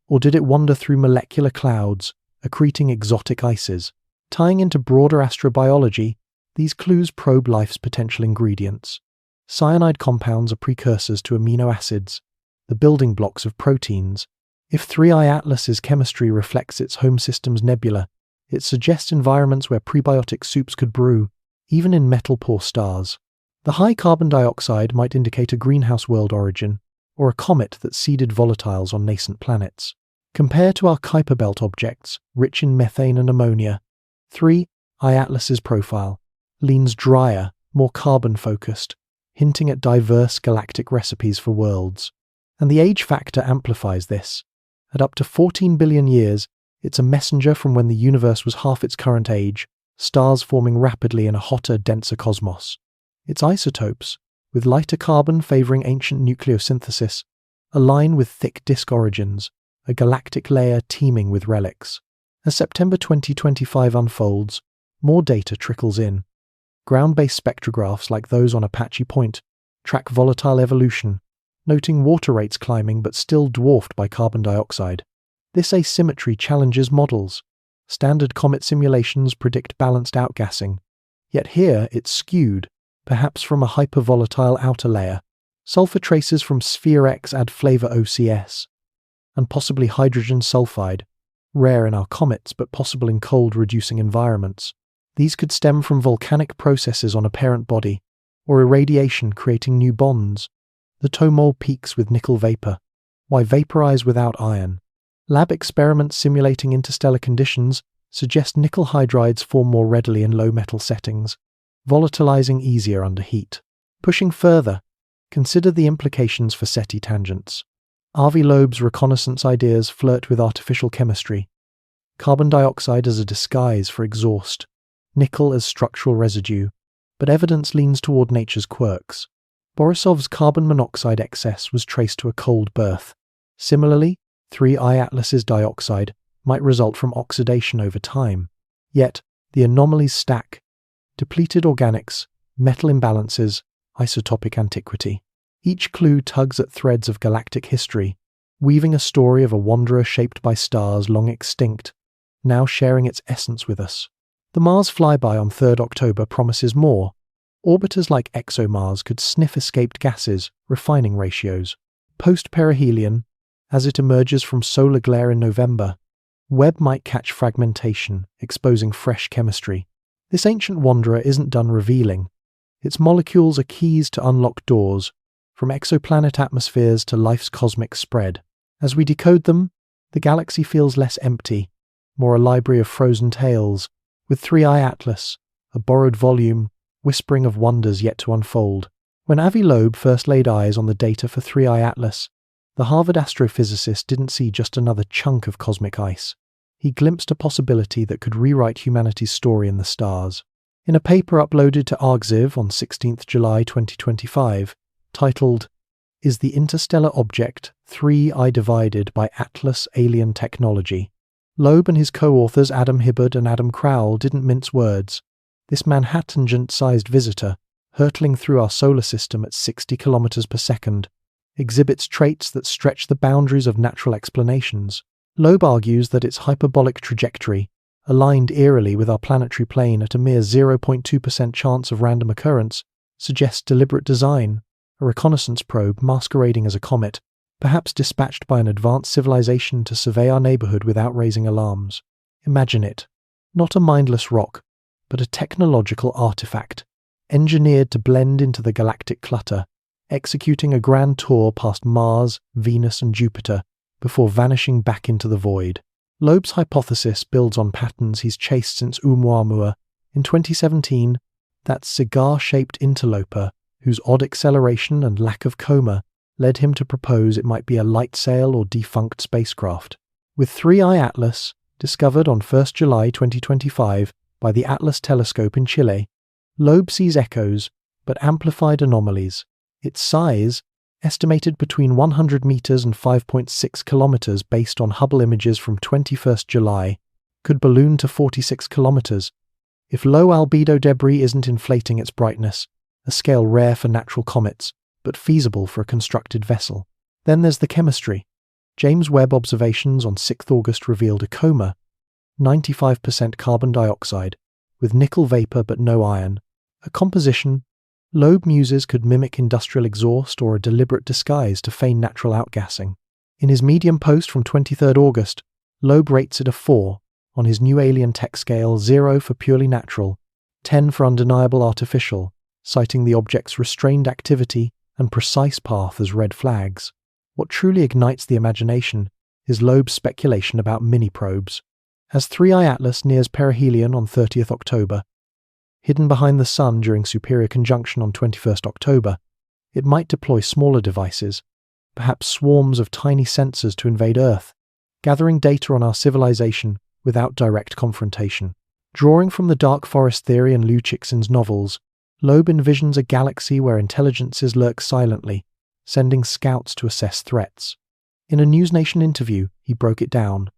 or did it wander through molecular clouds, accreting exotic ices? Tying into broader astrobiology, these clues probe life's potential ingredients. Cyanide compounds are precursors to amino acids, the building blocks of proteins. If 3I Atlas's chemistry reflects its home system's nebula, it suggests environments where prebiotic soups could brew, even in metal-poor stars. The high carbon dioxide might indicate a greenhouse world origin, or a comet that seeded volatiles on nascent planets. Compared to our Kuiper Belt objects, rich in methane and ammonia, 3I Atlas's profile leans drier, more carbon-focused, hinting at diverse galactic recipes for worlds. And the age factor amplifies this. At up to 14 billion years, it's a messenger from when the universe was half its current age, stars forming rapidly in a hotter, denser cosmos. Its isotopes, with lighter carbon favoring ancient nucleosynthesis, align with thick disk origins, a galactic layer teeming with relics. As September 2025 unfolds, more data trickles in. Ground-based spectrographs like those on Apache Point track volatile evolution, noting water rates climbing but still dwarfed by carbon dioxide. This asymmetry challenges models. Standard comet simulations predict balanced outgassing, yet here it's skewed, perhaps from a hypervolatile outer layer. Sulfur traces from Sphere X add flavor OCS, and possibly hydrogen sulfide, rare in our comets but possible in cold-reducing environments. These could stem from volcanic processes on a parent body, or irradiation creating new bonds. The Tomol peaks with nickel vapor. Why vaporize without iron? Lab experiments simulating interstellar conditions suggest nickel hydrides form more readily in low-metal settings, volatilizing easier under heat. Pushing further, consider the implications for SETI tangents. Avi Loeb's reconnaissance ideas flirt with artificial chemistry. Carbon dioxide as a disguise for exhaust, nickel as structural residue, but evidence leans toward nature's quirks. Borisov's carbon monoxide excess was traced to a cold birth. Similarly, 3I Atlas's dioxide might result from oxidation over time. Yet, the anomalies stack: depleted organics, metal imbalances, isotopic antiquity. Each clue tugs at threads of galactic history, weaving a story of a wanderer shaped by stars long extinct, now sharing its essence with us. The Mars flyby on 3rd October promises more. Orbiters like ExoMars could sniff escaped gases, refining ratios. Post-perihelion, as it emerges from solar glare in November, Webb might catch fragmentation, exposing fresh chemistry. This ancient wanderer isn't done revealing. Its molecules are keys to unlock doors, from exoplanet atmospheres to life's cosmic spread. As we decode them, the galaxy feels less empty, more a library of frozen tales, with 3I Atlas, a borrowed volume, whispering of wonders yet to unfold. When Avi Loeb first laid eyes on the data for 3I Atlas, the Harvard astrophysicist didn't see just another chunk of cosmic ice. He glimpsed a possibility that could rewrite humanity's story in the stars. In a paper uploaded to Argosiv on 16 July 2025, titled, "Is the Interstellar Object 3I Divided by Atlas Alien Technology?" Loeb and his co-authors Adam Hibbard and Adam Crowell didn't mince words. This Manhattan-sized visitor, hurtling through our solar system at 60 kilometers per second, exhibits traits that stretch the boundaries of natural explanations. Loeb argues that its hyperbolic trajectory, aligned eerily with our planetary plane at a mere 0.2% chance of random occurrence, suggests deliberate design, a reconnaissance probe masquerading as a comet, perhaps dispatched by an advanced civilization to survey our neighborhood without raising alarms. Imagine it. Not a mindless rock, but a technological artifact, engineered to blend into the galactic clutter, executing a grand tour past Mars, Venus, and Jupiter before vanishing back into the void. Loeb's hypothesis builds on patterns he's chased since Oumuamua. In 2017, that cigar-shaped interloper, whose odd acceleration and lack of coma led him to propose it might be a light sail or defunct spacecraft. With 3i Atlas, discovered on 1 July 2025 by the Atlas Telescope in Chile, Loeb sees echoes, but amplified anomalies. Its size, estimated between 100 meters and 5.6 kilometers based on Hubble images from 21 July, could balloon to 46 kilometers. If low albedo debris isn't inflating its brightness, a scale rare for natural comets, but feasible for a constructed vessel. Then there's the chemistry. James Webb observations on 6 August revealed a coma, 95% carbon dioxide, with nickel vapor but no iron. A composition Loeb muses could mimic industrial exhaust or a deliberate disguise to feign natural outgassing. In his Medium post from 23 August, Loeb rates it a 4 on his new alien tech scale, 0 for purely natural, 10 for undeniable artificial, citing the object's restrained activity and precise path as red flags. What truly ignites the imagination is Loeb's speculation about mini-probes. As 3i Atlas nears perihelion on 30th October, hidden behind the Sun during superior conjunction on 21st October, it might deploy smaller devices, perhaps swarms of tiny sensors to invade Earth, gathering data on our civilization without direct confrontation. Drawing from the dark forest theory and Liu Cixin's novels, Loeb envisions a galaxy where intelligences lurk silently, sending scouts to assess threats. In a NewsNation interview, he broke it down.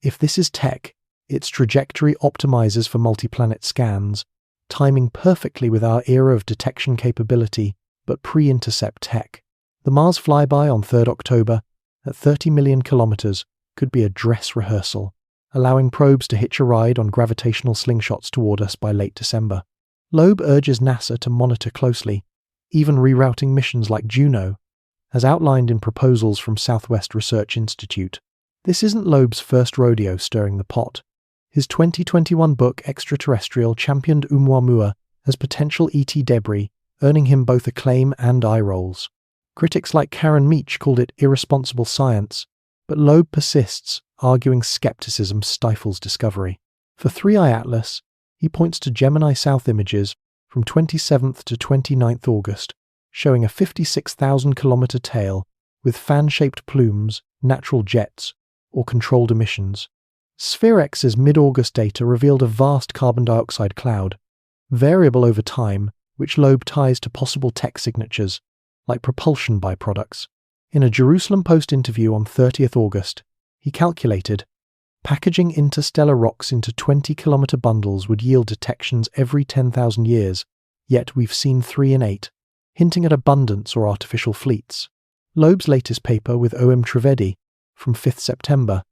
If this is tech, its trajectory optimizes for multi-planet scans, timing perfectly with our era of detection capability, but pre-intercept tech. The Mars flyby on 3 October, at 30 million kilometers, could be a dress rehearsal, allowing probes to hitch a ride on gravitational slingshots toward us by late December. Loeb urges NASA to monitor closely, even rerouting missions like Juno, as outlined in proposals from Southwest Research Institute. This isn't Loeb's first rodeo stirring the pot. His 2021 book Extraterrestrial championed Oumuamua as potential ET debris, earning him both acclaim and eye rolls. Critics like Karen Meach called it irresponsible science, but Loeb persists, arguing skepticism stifles discovery. For 3i Atlas, he points to Gemini South images from 27th to 29th August, showing a 56,000-kilometer tail with fan-shaped plumes, natural jets, or controlled emissions. SphereX's mid-August data revealed a vast carbon dioxide cloud, variable over time, which Loeb ties to possible tech signatures, like propulsion byproducts. In a Jerusalem Post interview on 30th August, he calculated, packaging interstellar rocks into 20-kilometer bundles would yield detections every 10,000 years, yet we've seen 3 in 8, hinting at abundance or artificial fleets. Loeb's latest paper with O.M. Trivedi, from 5th September,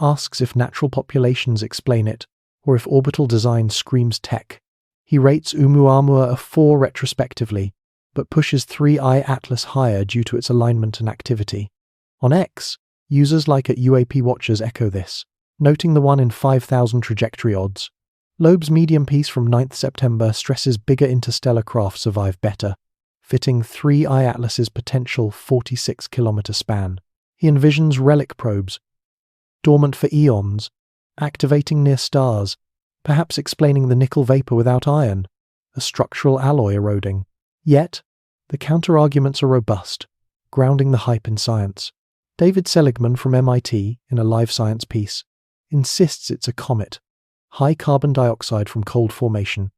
asks if natural populations explain it, or if orbital design screams tech. He rates Oumuamua a 4 retrospectively, but pushes 3i Atlas higher due to its alignment and activity. On X, users like at UAP Watchers echo this, noting the 1 in 5,000 trajectory odds. Loeb's Medium piece from 9th September stresses bigger interstellar craft survive better, fitting 3i Atlas's potential 46-kilometer span. He envisions Relic probes, dormant for eons, activating near stars, perhaps explaining the nickel vapor without iron, a structural alloy eroding. Yet, the counter-arguments are robust, grounding the hype in science. David Seligman from MIT, in a Live Science piece, insists it's a comet, high carbon dioxide from cold formation,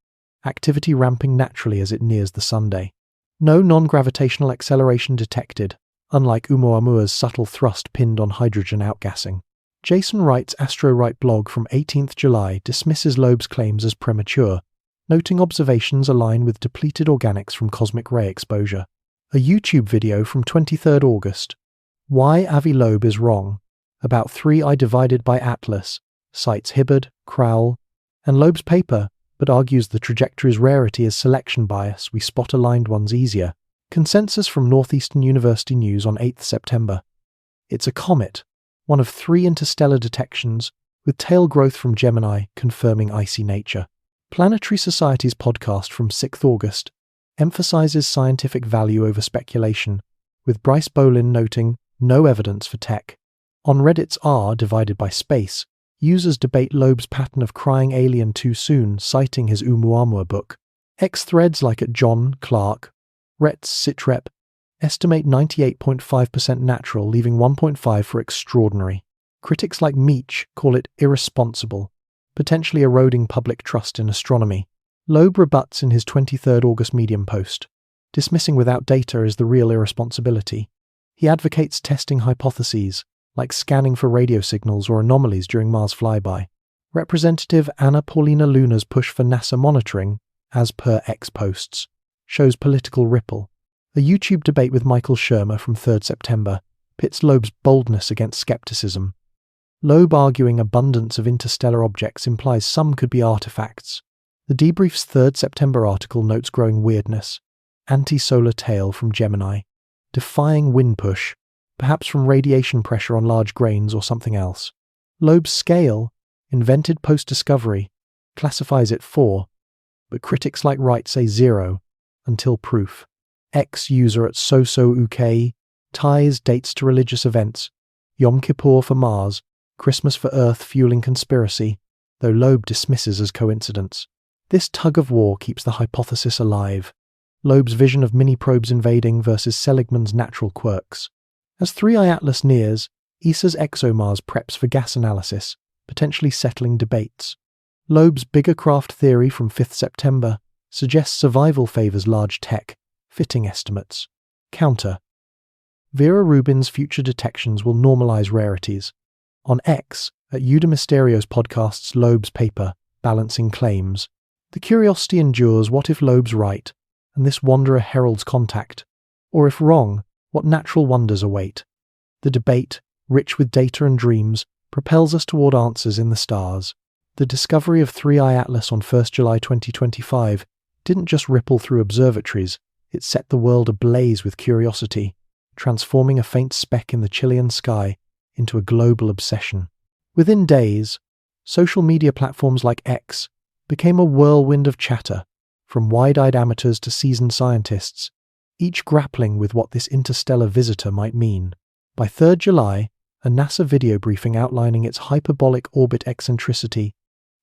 activity ramping naturally as it nears the Sunday. No non-gravitational acceleration detected, unlike Oumuamua's subtle thrust pinned on hydrogen outgassing. Jason Wright's AstroWright blog from 18th July dismisses Loeb's claims as premature, noting observations align with depleted organics from cosmic ray exposure. A YouTube video from 23rd August, Why Avi Loeb is Wrong, About 3i divided by Atlas, cites Hibbard, Crowell, and Loeb's paper, but argues the trajectory's rarity is selection bias. We spot aligned ones easier. Consensus from Northeastern University News on 8 September. It's a comet, one of 3 interstellar detections, with tail growth from Gemini confirming icy nature. Planetary Society's podcast from 6 August emphasizes scientific value over speculation, with Bryce Bolin noting no evidence for tech. On Reddit's r divided by space, users debate Loeb's pattern of crying alien too soon, citing his Oumuamua book. X threads like at John Clark, Rets Sitrep, estimate 98.5% natural, leaving 1.5 for extraordinary. Critics like Meech call it irresponsible, potentially eroding public trust in astronomy. Loeb rebuts in his 23 August Medium post, dismissing without data is the real irresponsibility. He advocates testing hypotheses, like scanning for radio signals or anomalies during Mars flyby. Representative Anna Paulina Luna's push for NASA monitoring, as per X posts, shows political ripple. A YouTube debate with Michael Shermer from 3 September pits Loeb's boldness against skepticism. Loeb arguing abundance of interstellar objects implies some could be artifacts. The debrief's 3 September article notes growing weirdness. Anti-solar tail from Gemini. Defying wind push, perhaps from radiation pressure on large grains or something else. Loeb's scale, invented post-discovery, classifies it 4, but critics like Wright say 0, until proof. Ex-user at SoSo-UK ties dates to religious events. Yom Kippur for Mars, Christmas for Earth fueling conspiracy, though Loeb dismisses as coincidence. This tug-of-war keeps the hypothesis alive. Loeb's vision of mini-probes invading versus Seligman's natural quirks. As 3i Atlas nears, ESA's ExoMars preps for gas analysis, potentially settling debates. Loeb's bigger craft theory from 5 September suggests survival favors large tech, fitting estimates. Counter. Vera Rubin's future detections will normalize rarities. On X, at Yuda Mysterio's podcast's Loeb's paper, Balancing Claims, the curiosity endures what if Loeb's right, and this wanderer heralds contact, or if wrong, what natural wonders await. The debate, rich with data and dreams, propels us toward answers in the stars. The discovery of 3i Atlas on 1 July 2025 didn't just ripple through observatories, it set the world ablaze with curiosity, transforming a faint speck in the Chilean sky into a global obsession. Within days, social media platforms like X became a whirlwind of chatter, from wide-eyed amateurs to seasoned scientists, each grappling with what this interstellar visitor might mean. By 3 July, a NASA video briefing outlining its hyperbolic orbit eccentricity,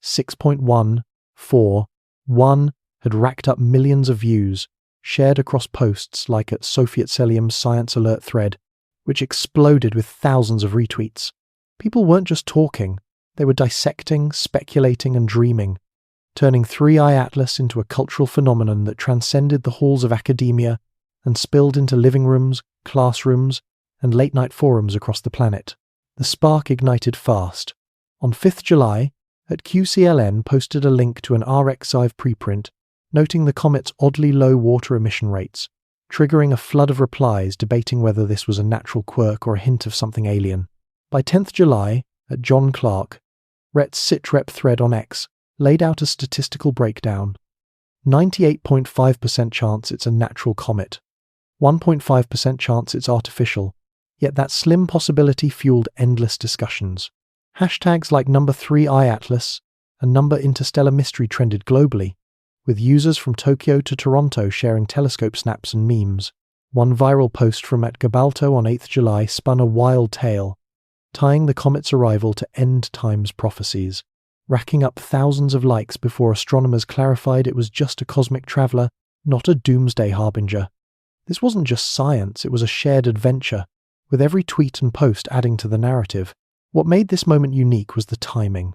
6.141, had racked up millions of views, shared across posts like at Soviet Celium's Science Alert thread, which exploded with thousands of retweets. People weren't just talking, they were dissecting, speculating, and dreaming, turning 3i Atlas into a cultural phenomenon that transcended the halls of academia and spilled into living rooms, classrooms, and late-night forums across the planet. The spark ignited fast. On 5 July, at QCLN posted a link to an RxIve preprint noting the comet's oddly low water emission rates, triggering a flood of replies debating whether this was a natural quirk or a hint of something alien. By 10th July, at John Clark, Rets Sitrep thread on X laid out a statistical breakdown. 98.5% chance it's a natural comet, 1.5% chance it's artificial, yet that slim possibility fueled endless discussions. Hashtags like number 3i Atlas and number interstellar mystery trended globally, with users from Tokyo to Toronto sharing telescope snaps and memes. One viral post from at Gabalto on 8th July spun a wild tale, tying the comet's arrival to end times prophecies, racking up thousands of likes before astronomers clarified it was just a cosmic traveler, not a doomsday harbinger. This wasn't just science, it was a shared adventure, with every tweet and post adding to the narrative. What made this moment unique was the timing.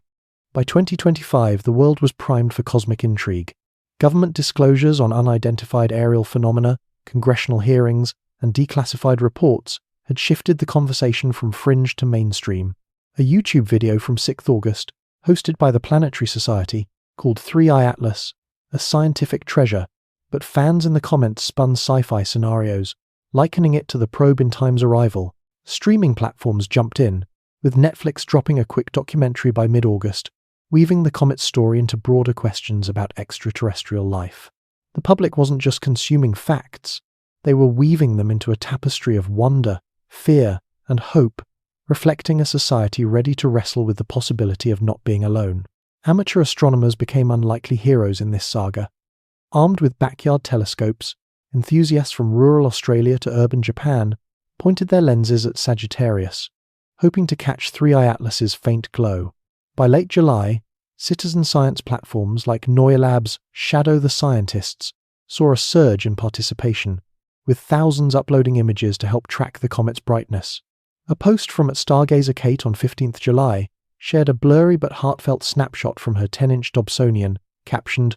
By 2025, the world was primed for cosmic intrigue. Government disclosures on unidentified aerial phenomena, congressional hearings, and declassified reports had shifted the conversation from fringe to mainstream. A YouTube video from 6th August, hosted by the Planetary Society, called 3i Atlas, a scientific treasure, but fans in the comments spun sci-fi scenarios, likening it to the probe in time's arrival. Streaming platforms jumped in, with Netflix dropping a quick documentary by mid-August, weaving the comet's story into broader questions about extraterrestrial life. The public wasn't just consuming facts, they were weaving them into a tapestry of wonder, fear, and hope, reflecting a society ready to wrestle with the possibility of not being alone. Amateur astronomers became unlikely heroes in this saga. Armed with backyard telescopes, enthusiasts from rural Australia to urban Japan pointed their lenses at Sagittarius, hoping to catch 3i Atlas's faint glow. By late July, citizen science platforms like Lab's Shadow the Scientists saw a surge in participation, with thousands uploading images to help track the comet's brightness. A post from @Stargazer Kate on 15th July shared a blurry but heartfelt snapshot from her 10-inch Dobsonian, captioned,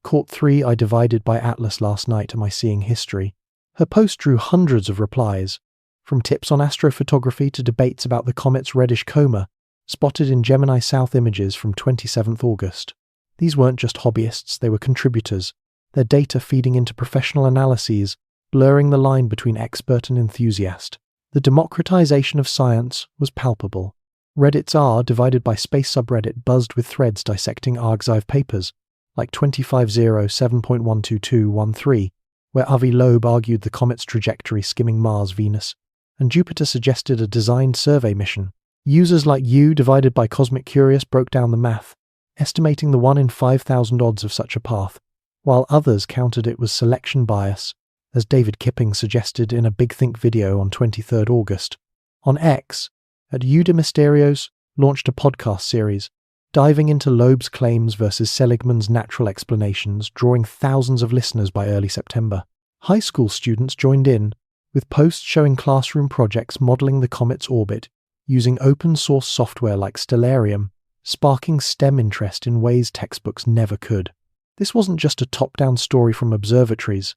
"Caught 3i divided by Atlas last night, am I seeing history?" Her post drew hundreds of replies, from tips on astrophotography to debates about the comet's reddish coma, spotted in Gemini South images from 27th August. These weren't just hobbyists, they were contributors, their data feeding into professional analyses, blurring the line between expert and enthusiast. The democratization of science was palpable. Reddit's r divided by space subreddit buzzed with threads dissecting arXiv papers, like 2050.7.12213, where Avi Loeb argued the comet's trajectory skimming Mars, Venus, and Jupiter suggested a designed survey mission. Users like you divided by Cosmic Curious broke down the math, estimating the 1 in 5,000 odds of such a path, while others countered it was selection bias, as David Kipping suggested in a Big Think video on 23rd August. On X, @UdeMysterios launched a podcast series, diving into Loeb's claims versus Seligman's natural explanations, drawing thousands of listeners by early September. High school students joined in, with posts showing classroom projects modeling the comet's orbit using open-source software like Stellarium, sparking STEM interest in ways textbooks never could. This wasn't just a top-down story from observatories.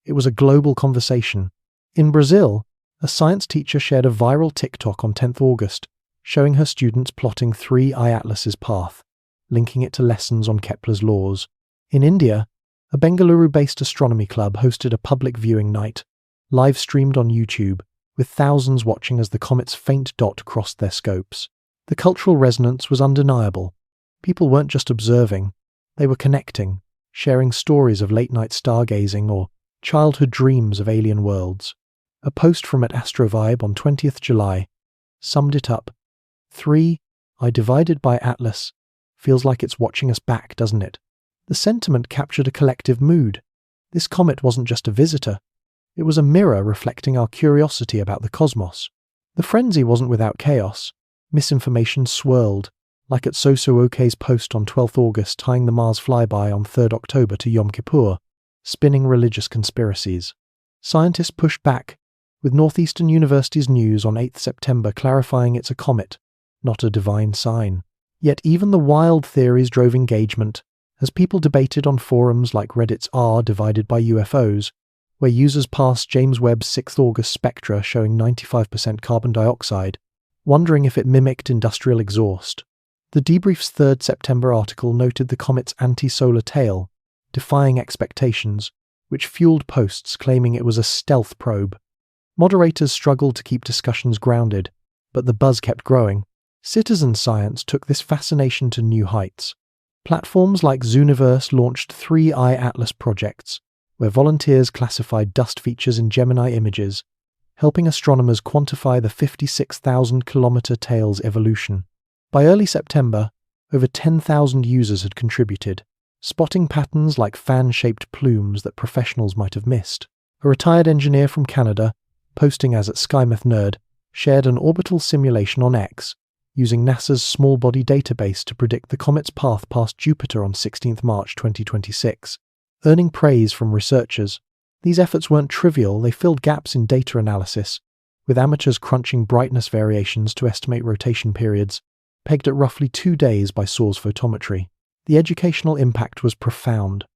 It was a global conversation. In Brazil, a science teacher shared a viral TikTok on 10th August, showing her students plotting 3i Atlas's path, linking it to lessons on Kepler's laws. In India, a Bengaluru-based astronomy club hosted a public viewing night, live-streamed on YouTube, with thousands watching as the comet's faint dot crossed their scopes. The cultural resonance was undeniable. People weren't just observing, they were connecting, sharing stories of late-night stargazing or childhood dreams of alien worlds. A post from @AstroVibe on 20th July summed it up. 3i divided by Atlas feels like it's watching us back, doesn't it? The sentiment captured a collective mood. This comet wasn't just a visitor. It was a mirror reflecting our curiosity about the cosmos. The frenzy wasn't without chaos. Misinformation swirled, like @SoSoOK's post on 12th August tying the Mars flyby on 3rd October to Yom Kippur, spinning religious conspiracies. Scientists pushed back, with Northeastern University's news on 8th September clarifying it's a comet, not a divine sign. Yet even the wild theories drove engagement, as people debated on forums like Reddit's r divided by UFOs, where users passed James Webb's 6th August spectra showing 95% carbon dioxide, wondering if it mimicked industrial exhaust. The debrief's 3rd September article noted the comet's anti-solar tail, defying expectations, which fueled posts claiming it was a stealth probe. Moderators struggled to keep discussions grounded, but the buzz kept growing. Citizen science took this fascination to new heights. Platforms like Zooniverse launched 3i Atlas projects, where volunteers classified dust features in Gemini images, helping astronomers quantify the 56,000-kilometer tail's evolution. By early September, over 10,000 users had contributed, spotting patterns like fan-shaped plumes that professionals might have missed. A retired engineer from Canada, posting as @SkyMethNerd, shared an orbital simulation on X, using NASA's small-body database to predict the comet's path past Jupiter on 16th March 2026. Earning praise from researchers. These efforts weren't trivial, they filled gaps in data analysis, with amateurs crunching brightness variations to estimate rotation periods, pegged at roughly 2 days by source photometry. The educational impact was profound.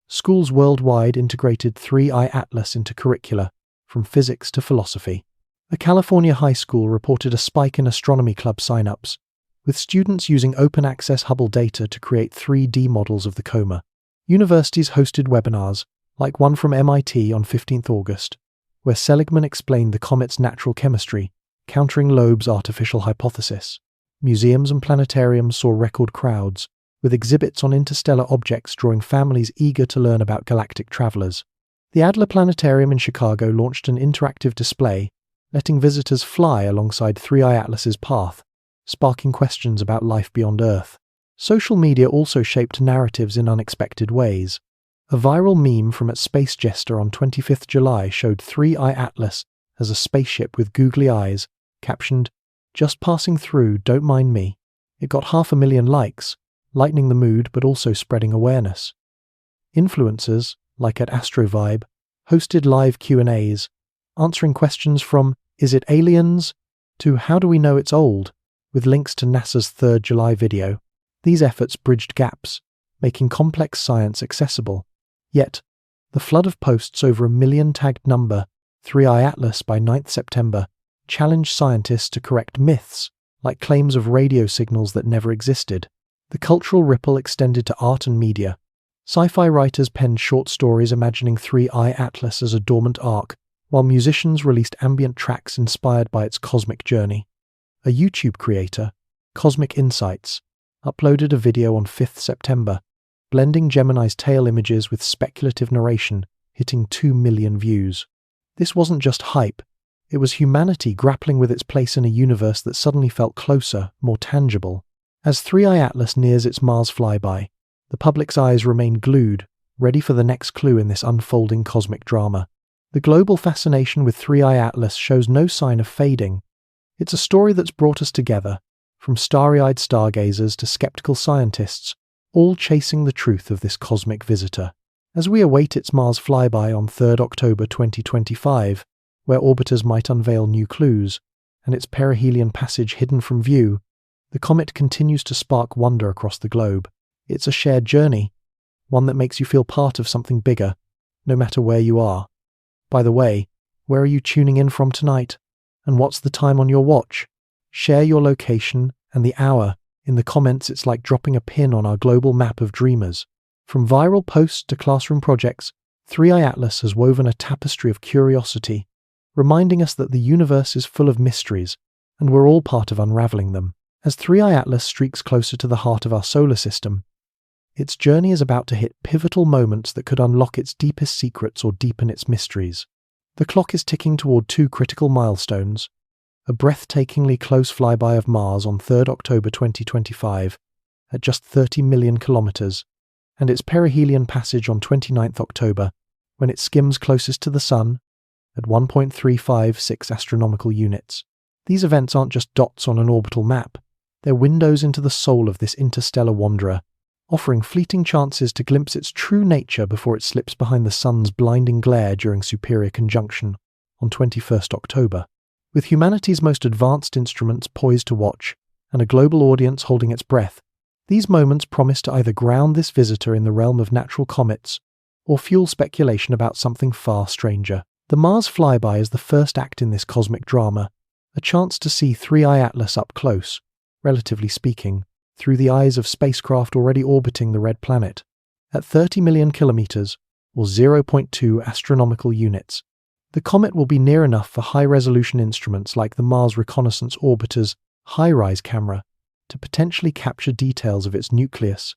Schools worldwide integrated 3i Atlas into curricula, from physics to philosophy. A California high school reported a spike in astronomy club sign-ups, with students using open-access Hubble data to create 3D models of the coma. Universities hosted webinars, like one from MIT on 15th August, where Seligman explained the comet's natural chemistry, countering Loeb's artificial hypothesis. Museums and planetariums saw record crowds, with exhibits on interstellar objects drawing families eager to learn about galactic travelers. The Adler Planetarium in Chicago launched an interactive display, letting visitors fly alongside 3i Atlas's path, sparking questions about life beyond Earth. Social media also shaped narratives in unexpected ways. A viral meme from its Space Jester on 25th July showed 3i Atlas as a spaceship with googly eyes, captioned, "Just passing through, don't mind me." It got 500,000 likes, lightening the mood but also spreading awareness. Influencers, like at AstroVibe, hosted live Q&As, answering questions from "Is it aliens?" to "How do we know it's old?" with links to NASA's 3rd July video. These efforts bridged gaps, making complex science accessible. Yet, the flood of posts over 1 million tagged number 3i Atlas by 9th September challenged scientists to correct myths, like claims of radio signals that never existed. The cultural ripple extended to art and media. Sci-fi writers penned short stories imagining 3i Atlas as a dormant ark, while musicians released ambient tracks inspired by its cosmic journey. A YouTube creator, Cosmic Insights, uploaded a video on 5th September, blending Gemini's tail images with speculative narration, hitting 2 million views. This wasn't just hype, it was humanity grappling with its place in a universe that suddenly felt closer, more tangible. As 3i Atlas nears its Mars flyby, the public's eyes remain glued, ready for the next clue in this unfolding cosmic drama. The global fascination with 3i Atlas shows no sign of fading. It's a story that's brought us together, from starry-eyed stargazers to skeptical scientists, all chasing the truth of this cosmic visitor. As we await its Mars flyby on 3rd October 2025, where orbiters might unveil new clues, and its perihelion passage hidden from view, the comet continues to spark wonder across the globe. It's a shared journey, one that makes you feel part of something bigger, no matter where you are. By the way, where are you tuning in from tonight? And what's the time on your watch? Share your location and the hour. In the comments, it's like dropping a pin on our global map of dreamers. From viral posts to classroom projects, 3i Atlas has woven a tapestry of curiosity, reminding us that the universe is full of mysteries, and we're all part of unraveling them. As 3i Atlas streaks closer to the heart of our solar system, its journey is about to hit pivotal moments that could unlock its deepest secrets or deepen its mysteries. The clock is ticking toward 2 critical milestones: a breathtakingly close flyby of Mars on 3rd October 2025 at just 30 million kilometers, and its perihelion passage on 29th October when it skims closest to the Sun at 1.356 astronomical units. These events aren't just dots on an orbital map, they're windows into the soul of this interstellar wanderer, offering fleeting chances to glimpse its true nature before it slips behind the Sun's blinding glare during superior conjunction on 21st October. With humanity's most advanced instruments poised to watch, and a global audience holding its breath, these moments promise to either ground this visitor in the realm of natural comets, or fuel speculation about something far stranger. The Mars flyby is the first act in this cosmic drama, a chance to see 3i Atlas up close, relatively speaking, through the eyes of spacecraft already orbiting the red planet. At 30 million kilometers, or 0.2 astronomical units, the comet will be near enough for high-resolution instruments like the Mars Reconnaissance Orbiter's HiRISE camera to potentially capture details of its nucleus,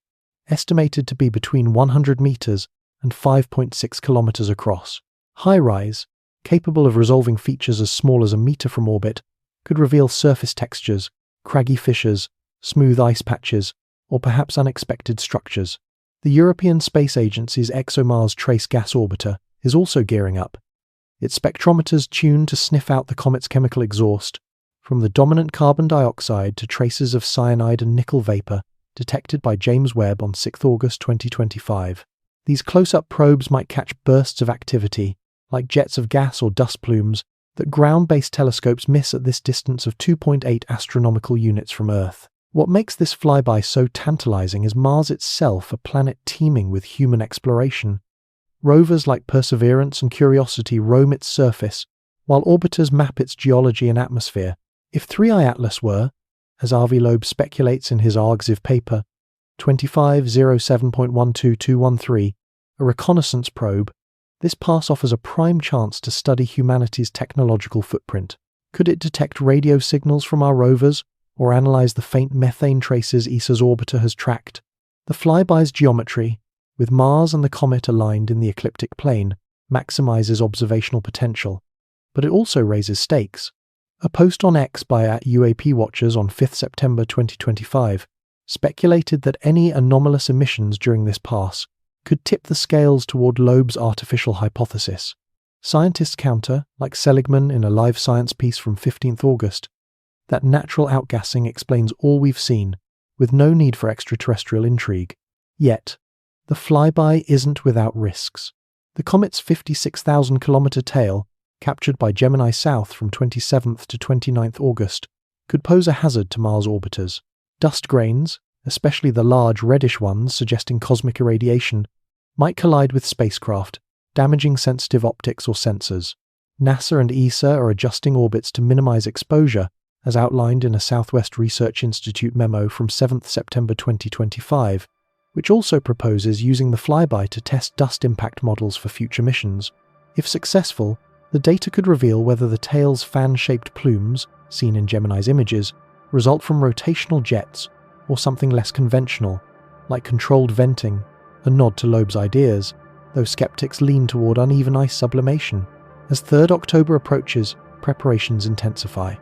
estimated to be between 100 meters and 5.6 kilometers across. HiRISE, capable of resolving features as small as a meter from orbit, could reveal surface textures, craggy fissures, smooth ice patches, or perhaps unexpected structures. The European Space Agency's ExoMars Trace Gas Orbiter is also gearing up, its spectrometers tuned to sniff out the comet's chemical exhaust, from the dominant carbon dioxide to traces of cyanide and nickel vapor detected by James Webb on 6 August 2025. These close-up probes might catch bursts of activity, like jets of gas or dust plumes, that ground-based telescopes miss at this distance of 2.8 astronomical units from Earth. What makes this flyby so tantalizing is Mars itself, a planet teeming with human exploration. Rovers like Perseverance and Curiosity roam its surface, while orbiters map its geology and atmosphere. If 3i Atlas were, as Avi Loeb speculates in his Argziv paper, 2507.12213, a reconnaissance probe, this pass offers a prime chance to study humanity's technological footprint. Could it detect radio signals from our rovers, or analyze the faint methane traces ESA's orbiter has tracked? The flyby's geometry, with Mars and the comet aligned in the ecliptic plane, maximizes observational potential, but it also raises stakes. A post on X by @UAP Watchers on 5 September 2025 speculated that any anomalous emissions during this pass could tip the scales toward Loeb's artificial hypothesis. Scientists counter, like Seligman in a live science piece from 15th August, that natural outgassing explains all we've seen, with no need for extraterrestrial intrigue. Yet, the flyby isn't without risks. The comet's 56,000-kilometer tail, captured by Gemini South from 27th to 29th August, could pose a hazard to Mars orbiters. Dust grains, especially the large reddish ones suggesting cosmic irradiation, might collide with spacecraft, damaging sensitive optics or sensors. NASA and ESA are adjusting orbits to minimize exposure, as outlined in a Southwest Research Institute memo from 7th September 2025, which also proposes using the flyby to test dust impact models for future missions. If successful, the data could reveal whether the tail's fan-shaped plumes, seen in Gemini's images, result from rotational jets or something less conventional, like controlled venting, a nod to Loeb's ideas, though skeptics lean toward uneven ice sublimation. As 3rd October approaches, preparations intensify.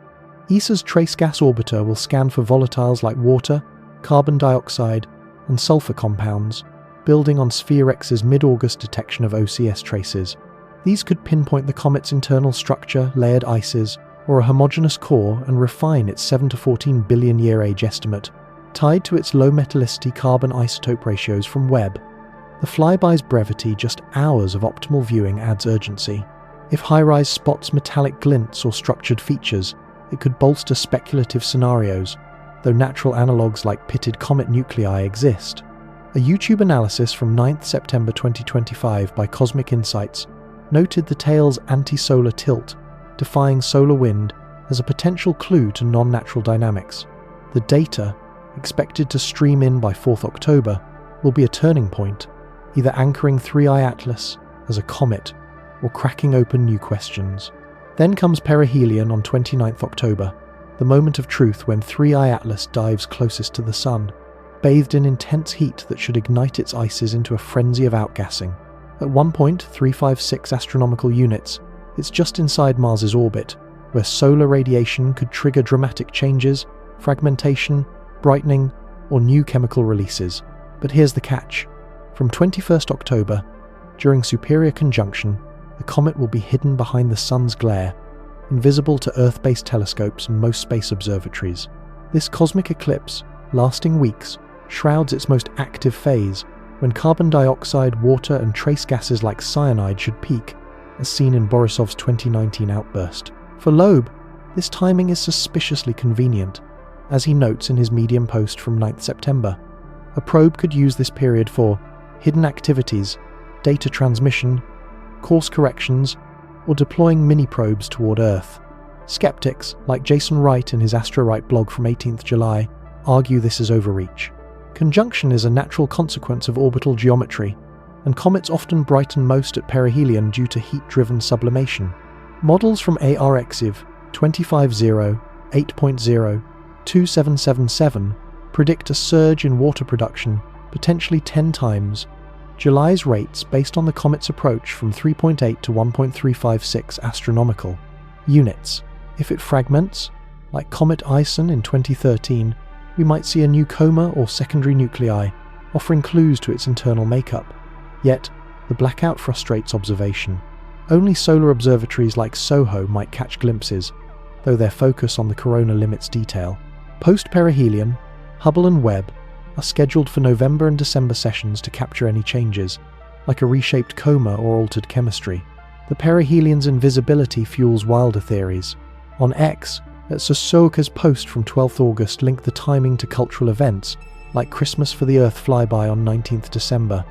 ESA's trace gas orbiter will scan for volatiles like water, carbon dioxide, and sulfur compounds, building on SphereX's mid-August detection of OCS traces. These could pinpoint the comet's internal structure, layered ices, or a homogeneous core and refine its 7 to 14 billion year age estimate, tied to its low metallicity carbon isotope ratios from Webb. The flyby's brevity, just hours of optimal viewing, adds urgency. If HiRISE spots metallic glints or structured features, it could bolster speculative scenarios, though natural analogues like pitted comet nuclei exist. A YouTube analysis from 9th September 2025 by Cosmic Insights noted the tail's anti-solar tilt, defying solar wind, as a potential clue to non-natural dynamics. The data, expected to stream in by 4th October, will be a turning point, either anchoring 3I Atlas as a comet or cracking open new questions. Then comes perihelion on 29th October, the moment of truth when 3I Atlas dives closest to the Sun, bathed in intense heat that should ignite its ices into a frenzy of outgassing. At 1.356 astronomical units, it's just inside Mars's orbit, where solar radiation could trigger dramatic changes, fragmentation, brightening, or new chemical releases. But here's the catch. From 21st October, during superior conjunction, the comet will be hidden behind the Sun's glare, invisible to Earth-based telescopes and most space observatories. This cosmic eclipse, lasting weeks, shrouds its most active phase, when carbon dioxide, water, and trace gases like cyanide should peak, as seen in Borisov's 2019 outburst. For Loeb, this timing is suspiciously convenient, as he notes in his Medium post from 9th September. A probe could use this period for hidden activities, data transmission, course corrections, or deploying mini-probes toward Earth. Skeptics, like Jason Wright in his AstroWrite blog from 18th July, argue this is overreach. Conjunction is a natural consequence of orbital geometry, and comets often brighten most at perihelion due to heat-driven sublimation. Models from ARXIV 250, 8.0, 2777 predict a surge in water production, potentially 10 times July's rates based on the comet's approach from 3.8 to 1.356 astronomical units. If it fragments, like Comet Ison in 2013, we might see a new coma or secondary nuclei, offering clues to its internal makeup. Yet, the blackout frustrates observation. Only solar observatories like SOHO might catch glimpses, though their focus on the corona limits detail. Post-perihelion, Hubble and Webb are scheduled for November and December sessions to capture any changes, like a reshaped coma or altered chemistry. The perihelion's invisibility fuels wilder theories. On X, Sosoka's post from 12th August linked the timing to cultural events, like Christmas for the Earth flyby on 19th December,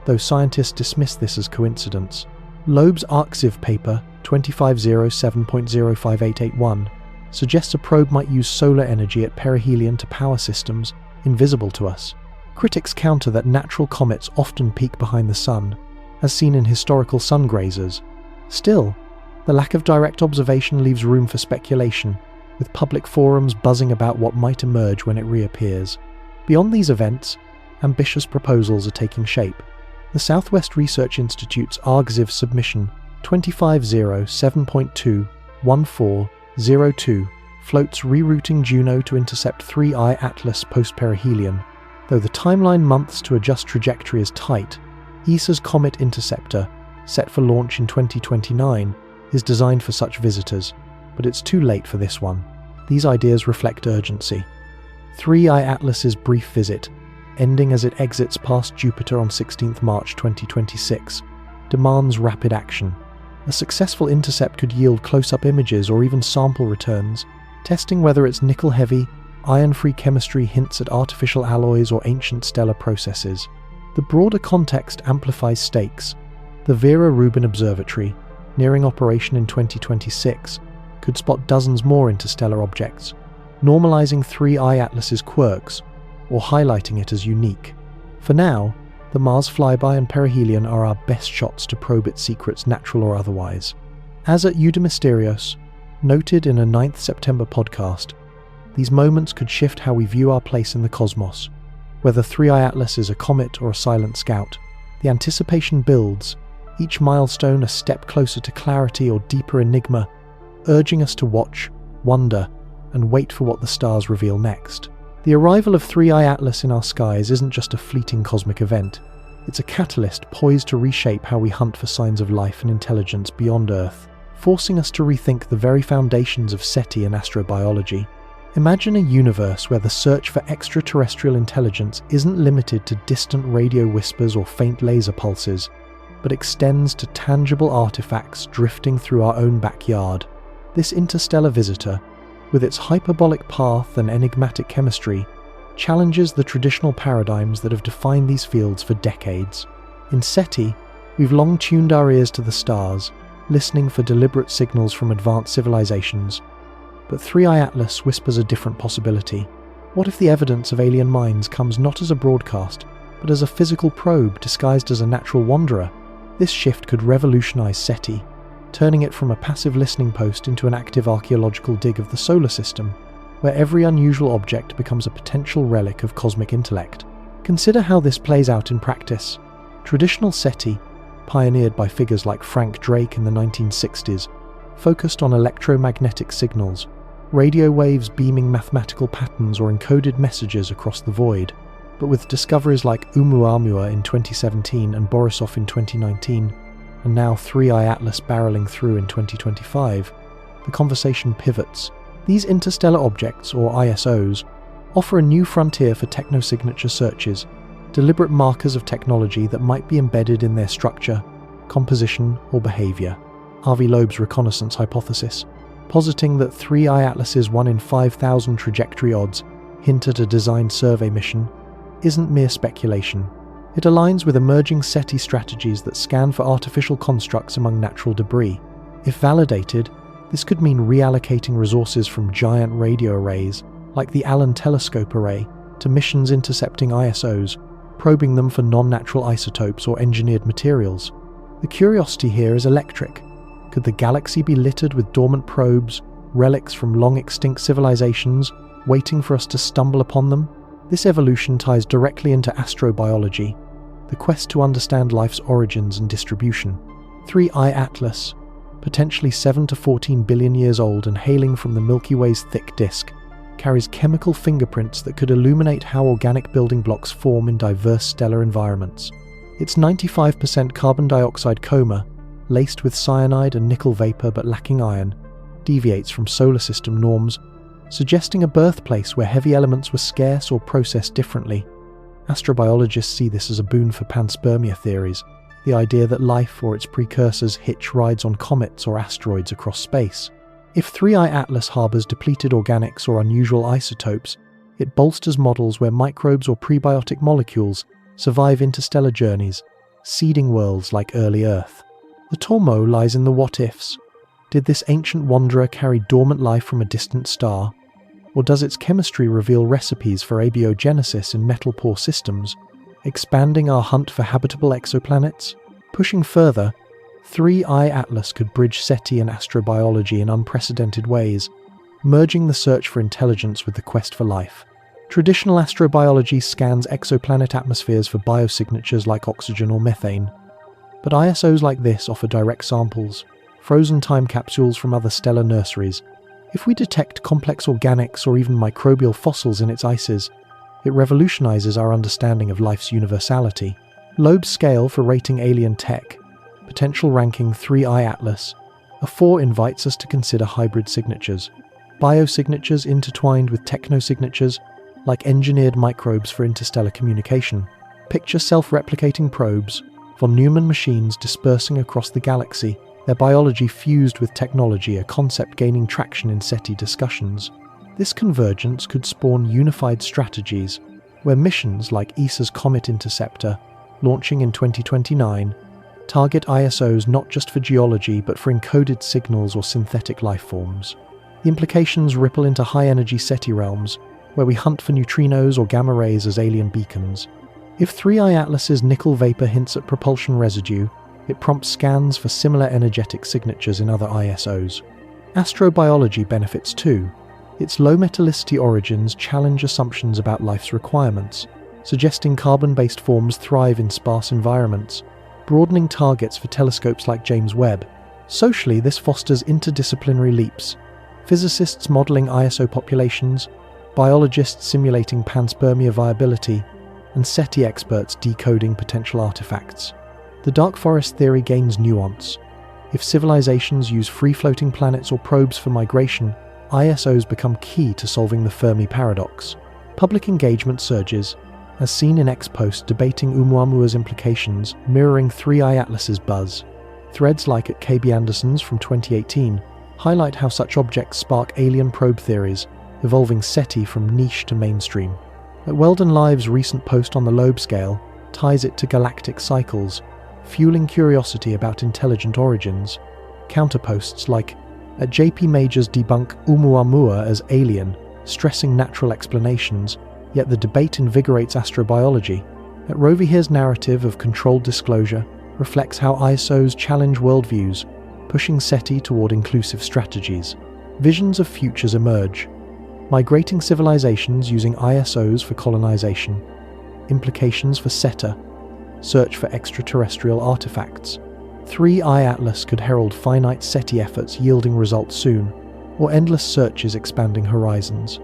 though scientists dismiss this as coincidence. Loeb's ARXIV paper, 2507.05881, suggests a probe might use solar energy at perihelion to power systems invisible to us. Critics counter that natural comets often peak behind the Sun, as seen in historical sun grazers. Still, The lack of direct observation leaves room for speculation, with public forums buzzing about what might emerge when it reappears. Beyond these events, ambitious proposals are taking shape. The Southwest Research Institute's ArgZiv submission 2507.21402 floats rerouting Juno to intercept 3I Atlas post-perihelion. Though the timeline months to adjust trajectory is tight, ESA's Comet Interceptor, set for launch in 2029, is designed for such visitors, but it's too late for this one. These ideas reflect urgency. 3I Atlas's brief visit, ending as it exits past Jupiter on 16 March 2026, demands rapid action. A successful intercept could yield close-up images or even sample returns, testing whether its nickel-heavy, iron-free chemistry hints at artificial alloys or ancient stellar processes. The broader context amplifies stakes. The Vera Rubin Observatory, nearing operation in 2026, could spot dozens more interstellar objects, normalizing 3I Atlas's quirks, or highlighting it as unique. For now, the Mars flyby and perihelion are our best shots to probe its secrets, natural or otherwise. As at Euda Mysterios, noted in a 9th September podcast, these moments could shift how we view our place in the cosmos. Whether 3I Atlas is a comet or a silent scout, the anticipation builds, each milestone a step closer to clarity or deeper enigma, urging us to watch, wonder, and wait for what the stars reveal next. The arrival of 3I Atlas in our skies isn't just a fleeting cosmic event. It's a catalyst poised to reshape how we hunt for signs of life and intelligence beyond Earth, forcing us to rethink the very foundations of SETI and astrobiology. Imagine a universe where the search for extraterrestrial intelligence isn't limited to distant radio whispers or faint laser pulses, but extends to tangible artifacts drifting through our own backyard. This interstellar visitor, with its hyperbolic path and enigmatic chemistry, challenges the traditional paradigms that have defined these fields for decades. In SETI, we've long tuned our ears to the stars, listening for deliberate signals from advanced civilizations. But 3I Atlas whispers a different possibility. What if the evidence of alien minds comes not as a broadcast, but as a physical probe disguised as a natural wanderer? This shift could revolutionize SETI, turning it from a passive listening post into an active archaeological dig of the solar system, where every unusual object becomes a potential relic of cosmic intellect. Consider how this plays out in practice. Traditional SETI, pioneered by figures like Frank Drake in the 1960s, focused on electromagnetic signals, radio waves beaming mathematical patterns or encoded messages across the void. But with discoveries like Oumuamua in 2017 and Borisov in 2019, and now 3I Atlas barreling through in 2025, the conversation pivots. These interstellar objects, or ISOs, offer a new frontier for technosignature searches, deliberate markers of technology that might be embedded in their structure, composition, or behavior. Avi Loeb's reconnaissance hypothesis, positing that 3I Atlas's 1 in 5,000 trajectory odds hint at a designed survey mission, isn't mere speculation. It aligns with emerging SETI strategies that scan for artificial constructs among natural debris. If validated, this could mean reallocating resources from giant radio arrays, like the Allen Telescope Array, to missions intercepting ISOs, probing them for non-natural isotopes or engineered materials. The curiosity here is electric. Could the galaxy be littered with dormant probes, relics from long-extinct civilizations, waiting for us to stumble upon them? This evolution ties directly into astrobiology, the quest to understand life's origins and distribution. 3I Atlas, potentially 7 to 14 billion years old and hailing from the Milky Way's thick disk, carries chemical fingerprints that could illuminate how organic building blocks form in diverse stellar environments. Its 95% carbon dioxide coma, laced with cyanide and nickel vapor but lacking iron, deviates from solar system norms, suggesting a birthplace where heavy elements were scarce or processed differently. Astrobiologists see this as a boon for panspermia theories, the idea that life or its precursors hitch rides on comets or asteroids across space. If 3I Atlas harbors depleted organics or unusual isotopes, it bolsters models where microbes or prebiotic molecules survive interstellar journeys, seeding worlds like early Earth. The tormo lies in the what-ifs. Did this ancient wanderer carry dormant life from a distant star? Or does its chemistry reveal recipes for abiogenesis in metal-poor systems, expanding our hunt for habitable exoplanets? Pushing further, 3I Atlas could bridge SETI and astrobiology in unprecedented ways, merging the search for intelligence with the quest for life. Traditional astrobiology scans exoplanet atmospheres for biosignatures like oxygen or methane, but ISOs like this offer direct samples, frozen time capsules from other stellar nurseries. If we detect complex organics or even microbial fossils in its ices, it revolutionizes our understanding of life's universality. Loeb's scale for rating alien tech, potential ranking 3I Atlas. A 4 invites us to consider hybrid signatures, biosignatures intertwined with technosignatures, like engineered microbes for interstellar communication. Picture self-replicating probes, von Neumann machines dispersing across the galaxy, their biology fused with technology, a concept gaining traction in SETI discussions. This convergence could spawn unified strategies, where missions like ESA's Comet Interceptor, launching in 2029, target ISOs not just for geology but for encoded signals or synthetic life forms. The implications ripple into high-energy SETI realms, where we hunt for neutrinos or gamma rays as alien beacons. If 3I Atlas's nickel vapor hints at propulsion residue, it prompts scans for similar energetic signatures in other ISOs. Astrobiology benefits too. Its low metallicity origins challenge assumptions about life's requirements, suggesting carbon-based forms thrive in sparse environments, broadening targets for telescopes like James Webb. Socially, this fosters interdisciplinary leaps. Physicists modeling ISO populations, biologists simulating panspermia viability, and SETI experts decoding potential artifacts. The dark forest theory gains nuance. If civilizations use free-floating planets or probes for migration, ISOs become key to solving the Fermi paradox. Public engagement surges, as seen in Ex Post debating Oumuamua's implications, mirroring 3I Atlas's buzz. Threads like at KB Anderson's from 2018 highlight how such objects spark alien probe theories, evolving SETI from niche to mainstream. At Weldon Live's recent post on the Loeb scale ties it to galactic cycles, fueling curiosity about intelligent origins. Counterposts like at JP Major's debunk Oumuamua as alien, stressing natural explanations, yet the debate invigorates astrobiology. At Rovi Here's narrative of controlled disclosure reflects how ISOs challenge worldviews, pushing SETI toward inclusive strategies. Visions of futures emerge. Migrating civilizations using ISOs for colonization. Implications for SETA. Search for extraterrestrial artifacts. 3I Atlas could herald finite SETI efforts yielding results soon, or endless searches expanding horizons.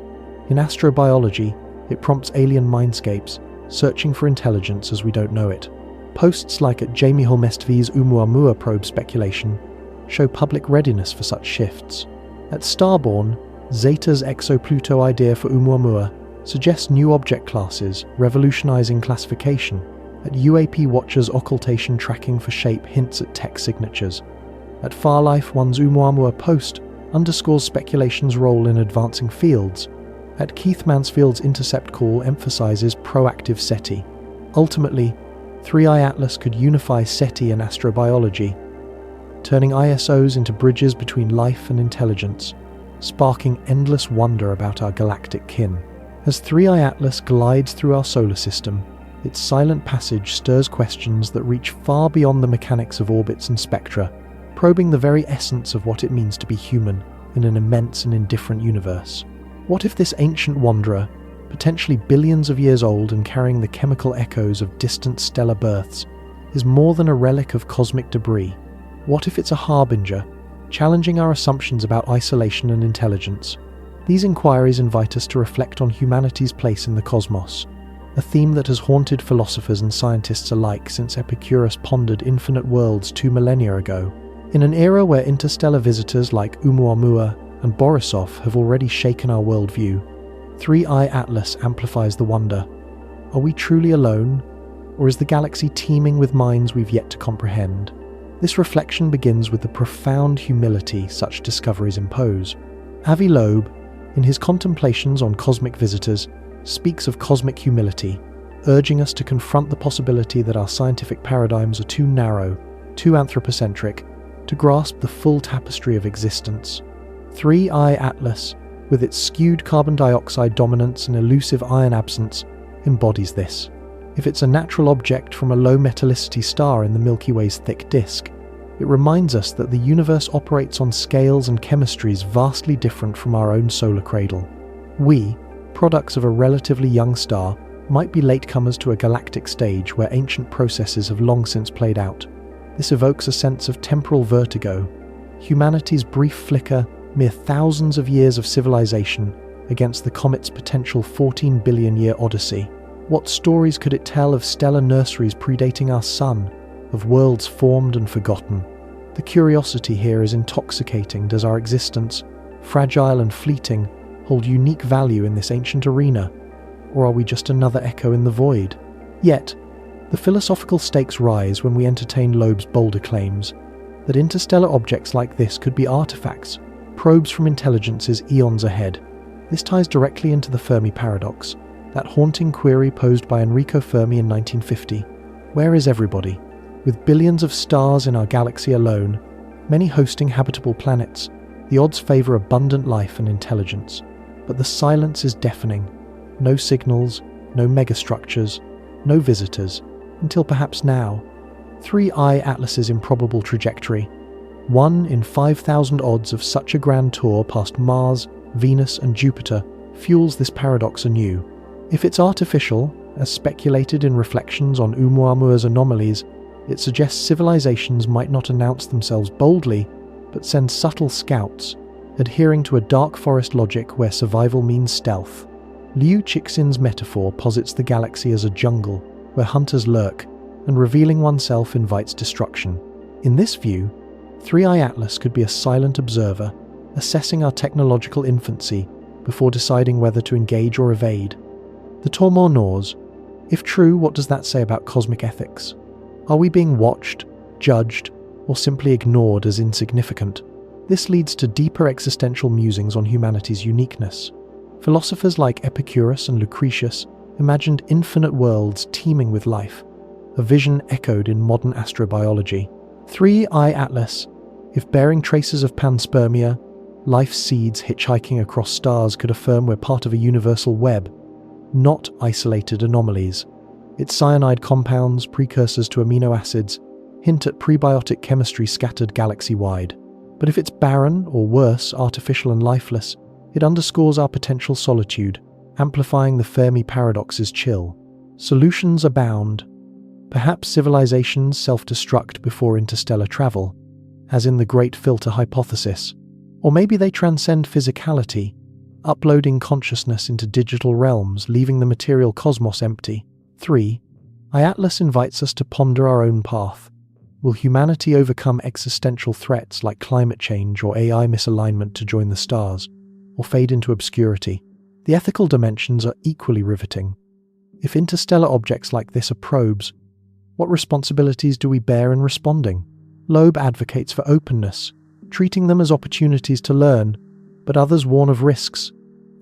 In astrobiology, it prompts alien mindscapes, searching for intelligence as we don't know it. Posts like at Jamie Holmestvi's Oumuamua probe speculation show public readiness for such shifts. At Starborn, Zeta's exopluto idea for Oumuamua suggests new object classes, revolutionizing classification. At UAP Watcher's occultation tracking for shape hints at tech signatures. At Farlife One's Oumuamua post underscores speculation's role in advancing fields. At Keith Mansfield's intercept call emphasizes proactive SETI. Ultimately, 3I Atlas could unify SETI and astrobiology, turning ISOs into bridges between life and intelligence, sparking endless wonder about our galactic kin. As 3I Atlas glides through our solar system, its silent passage stirs questions that reach far beyond the mechanics of orbits and spectra, probing the very essence of what it means to be human in an immense and indifferent universe. What if this ancient wanderer, potentially billions of years old and carrying the chemical echoes of distant stellar births, is more than a relic of cosmic debris? What if it's a harbinger, challenging our assumptions about isolation and intelligence? These inquiries invite us to reflect on humanity's place in the cosmos, a theme that has haunted philosophers and scientists alike since Epicurus pondered infinite worlds 2 millennia ago. In an era where interstellar visitors like Oumuamua and Borisov have already shaken our worldview, 3I Atlas amplifies the wonder. Are we truly alone, or is the galaxy teeming with minds we've yet to comprehend? This reflection begins with the profound humility such discoveries impose. Avi Loeb, in his contemplations on cosmic visitors, speaks of cosmic humility, urging us to confront the possibility that our scientific paradigms are too narrow, too anthropocentric, to grasp the full tapestry of existence. 3I Atlas, with its skewed carbon dioxide dominance and elusive iron absence, embodies this. If it's a natural object from a low metallicity star in the Milky Way's thick disk, it It reminds us that the universe operates on scales and chemistries vastly different from our own solar cradle. We, products of a relatively young star, might be latecomers to a galactic stage where ancient processes have long since played out. This evokes a sense of temporal vertigo, humanity's brief flicker, mere thousands of years of civilization, against the comet's potential 14 billion-year odyssey. What stories could it tell of stellar nurseries predating our sun, of worlds formed and forgotten? The curiosity here is intoxicating. Does our existence, fragile and fleeting, hold unique value in this ancient arena? Or are we just another echo in the void? Yet, the philosophical stakes rise when we entertain Loeb's bolder claims that interstellar objects like this could be artifacts, probes from intelligences eons ahead. This ties directly into the Fermi paradox, that haunting query posed by Enrico Fermi in 1950. Where is everybody? With billions of stars in our galaxy alone, many hosting habitable planets, the odds favor abundant life and intelligence. But the silence is deafening. No signals, no megastructures, no visitors, until perhaps now. 3I Atlas's improbable trajectory. 1 in 5,000 odds of such a grand tour past Mars, Venus and Jupiter fuels this paradox anew. If it's artificial, as speculated in Reflections on Oumuamua's anomalies, it suggests civilizations might not announce themselves boldly, but send subtle scouts, adhering to a dark forest logic where survival means stealth. Liu Cixin's metaphor posits the galaxy as a jungle, where hunters lurk, and revealing oneself invites destruction. In this view, 3I Atlas could be a silent observer, assessing our technological infancy before deciding whether to engage or evade. The Tormor gnaws. If true, what does that say about cosmic ethics? Are we being watched, judged, or simply ignored as insignificant? This leads to deeper existential musings on humanity's uniqueness. Philosophers like Epicurus and Lucretius imagined infinite worlds teeming with life, a vision echoed in modern astrobiology. 3I Atlas, if bearing traces of panspermia, life's seeds hitchhiking across stars could affirm we're part of a universal web, not isolated anomalies. Its cyanide compounds, precursors to amino acids, hint at prebiotic chemistry scattered galaxy-wide. But if it's barren, or worse, artificial and lifeless, it underscores our potential solitude, amplifying the Fermi paradox's chill. Solutions abound. Perhaps civilizations self-destruct before interstellar travel, as in the Great Filter hypothesis. Or maybe they transcend physicality, uploading consciousness into digital realms, leaving the material cosmos empty. 3. Atlas invites us to ponder our own path. Will humanity overcome existential threats like climate change or AI misalignment to join the stars, or fade into obscurity? The ethical dimensions are equally riveting. If interstellar objects like this are probes, what responsibilities do we bear in responding? Loeb advocates for openness, treating them as opportunities to learn, but others warn of risks.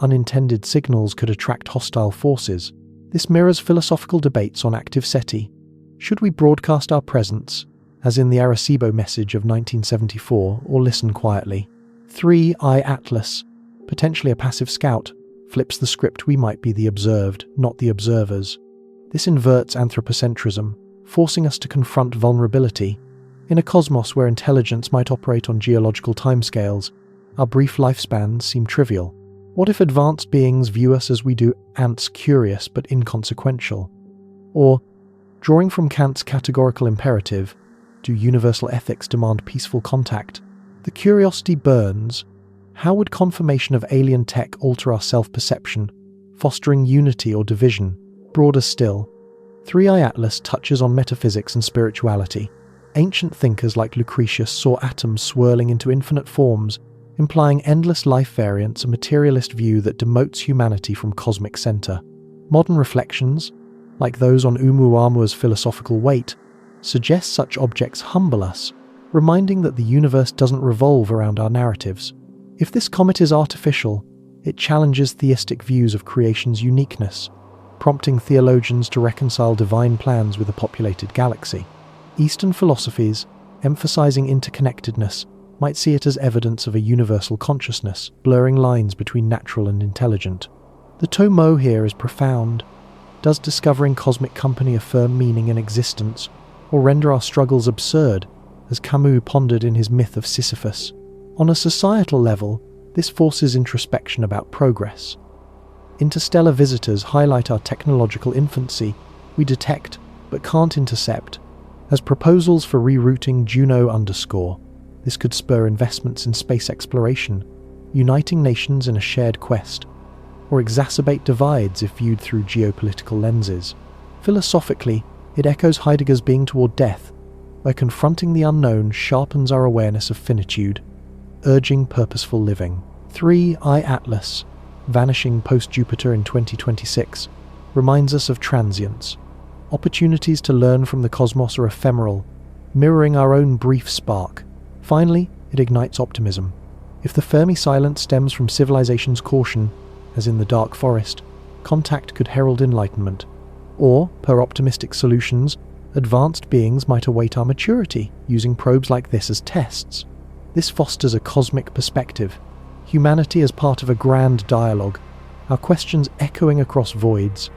Unintended signals could attract hostile forces. This mirrors philosophical debates on active SETI. Should we broadcast our presence, as in the Arecibo message of 1974, or listen quietly? 3I Atlas, potentially a passive scout, flips the script. We might be the observed, not the observers. This inverts anthropocentrism, forcing us to confront vulnerability. In a cosmos where intelligence might operate on geological timescales, our brief lifespans seem trivial. What if advanced beings view us as we do ants, curious but inconsequential? Or, drawing from Kant's categorical imperative, do universal ethics demand peaceful contact? The curiosity burns. How would confirmation of alien tech alter our self-perception, fostering unity or division? Broader still, 3I Atlas touches on metaphysics and spirituality. Ancient thinkers like Lucretius saw atoms swirling into infinite forms, implying endless life variants, a materialist view that demotes humanity from cosmic center. Modern reflections, like those on Oumuamua's philosophical weight, suggest such objects humble us, reminding that the universe doesn't revolve around our narratives. If this comet is artificial, it challenges theistic views of creation's uniqueness, prompting theologians to reconcile divine plans with a populated galaxy. Eastern philosophies, emphasizing interconnectedness, might see it as evidence of a universal consciousness, blurring lines between natural and intelligent. The Tomo here is profound. Does discovering cosmic company affirm meaning and existence, or render our struggles absurd, as Camus pondered in his myth of Sisyphus. On a societal level, this forces introspection about progress. Interstellar visitors highlight our technological infancy. We detect, but can't intercept. As proposals for rerouting Juno_, this could spur investments in space exploration, uniting nations in a shared quest, or exacerbate divides if viewed through geopolitical lenses. Philosophically, it echoes Heidegger's being toward death, where confronting the unknown sharpens our awareness of finitude, urging purposeful living. 3I Atlas, vanishing post-Jupiter in 2026, reminds us of transience. Opportunities to learn from the cosmos are ephemeral, mirroring our own brief spark. Finally, it ignites optimism. If the Fermi silence stems from civilization's caution, as in the dark forest, contact could herald enlightenment. Or, per optimistic solutions, advanced beings might await our maturity, using probes like this as tests. This fosters a cosmic perspective, humanity as part of a grand dialogue, our questions echoing across voids.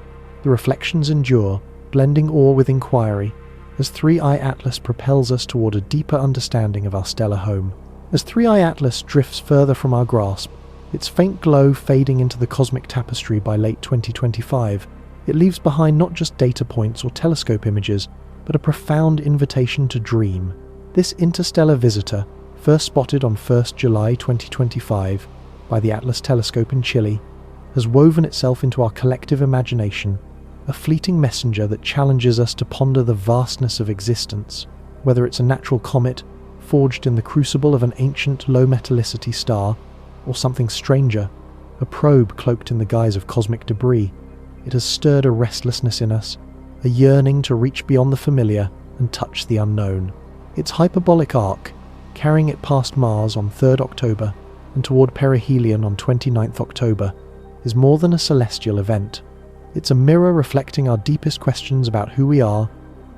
The reflections endure, blending awe with inquiry, as 3I Atlas propels us toward a deeper understanding of our stellar home. As 3I Atlas drifts further from our grasp, its faint glow fading into the cosmic tapestry by late 2025, it leaves behind not just data points or telescope images, but a profound invitation to dream. This interstellar visitor, first spotted on 1st July 2025 by the Atlas Telescope in Chile, has woven itself into our collective imagination, a fleeting messenger that challenges us to ponder the vastness of existence. Whether it's a natural comet, forged in the crucible of an ancient low-metallicity star, or something stranger, a probe cloaked in the guise of cosmic debris, it has stirred a restlessness in us, a yearning to reach beyond the familiar and touch the unknown. Its hyperbolic arc, carrying it past Mars on 3rd October and toward perihelion on 29th October, is more than a celestial event. It's a mirror reflecting our deepest questions about who we are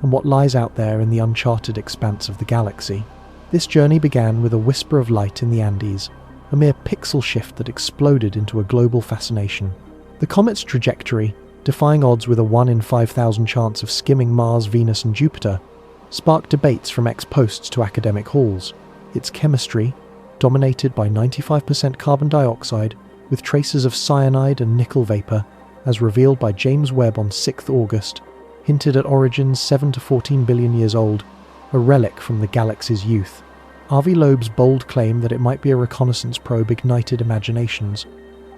and what lies out there in the uncharted expanse of the galaxy. This journey began with a whisper of light in the Andes, a mere pixel shift that exploded into a global fascination. The comet's trajectory, defying odds with a 1 in 5,000 chance of skimming Mars, Venus and Jupiter, sparked debates from ex-posts to academic halls. Its chemistry, dominated by 95% carbon dioxide with traces of cyanide and nickel vapor, as revealed by James Webb on 6th August, hinted at origins 7 to 14 billion years old, a relic from the galaxy's youth. Avi Loeb's bold claim that it might be a reconnaissance probe ignited imaginations,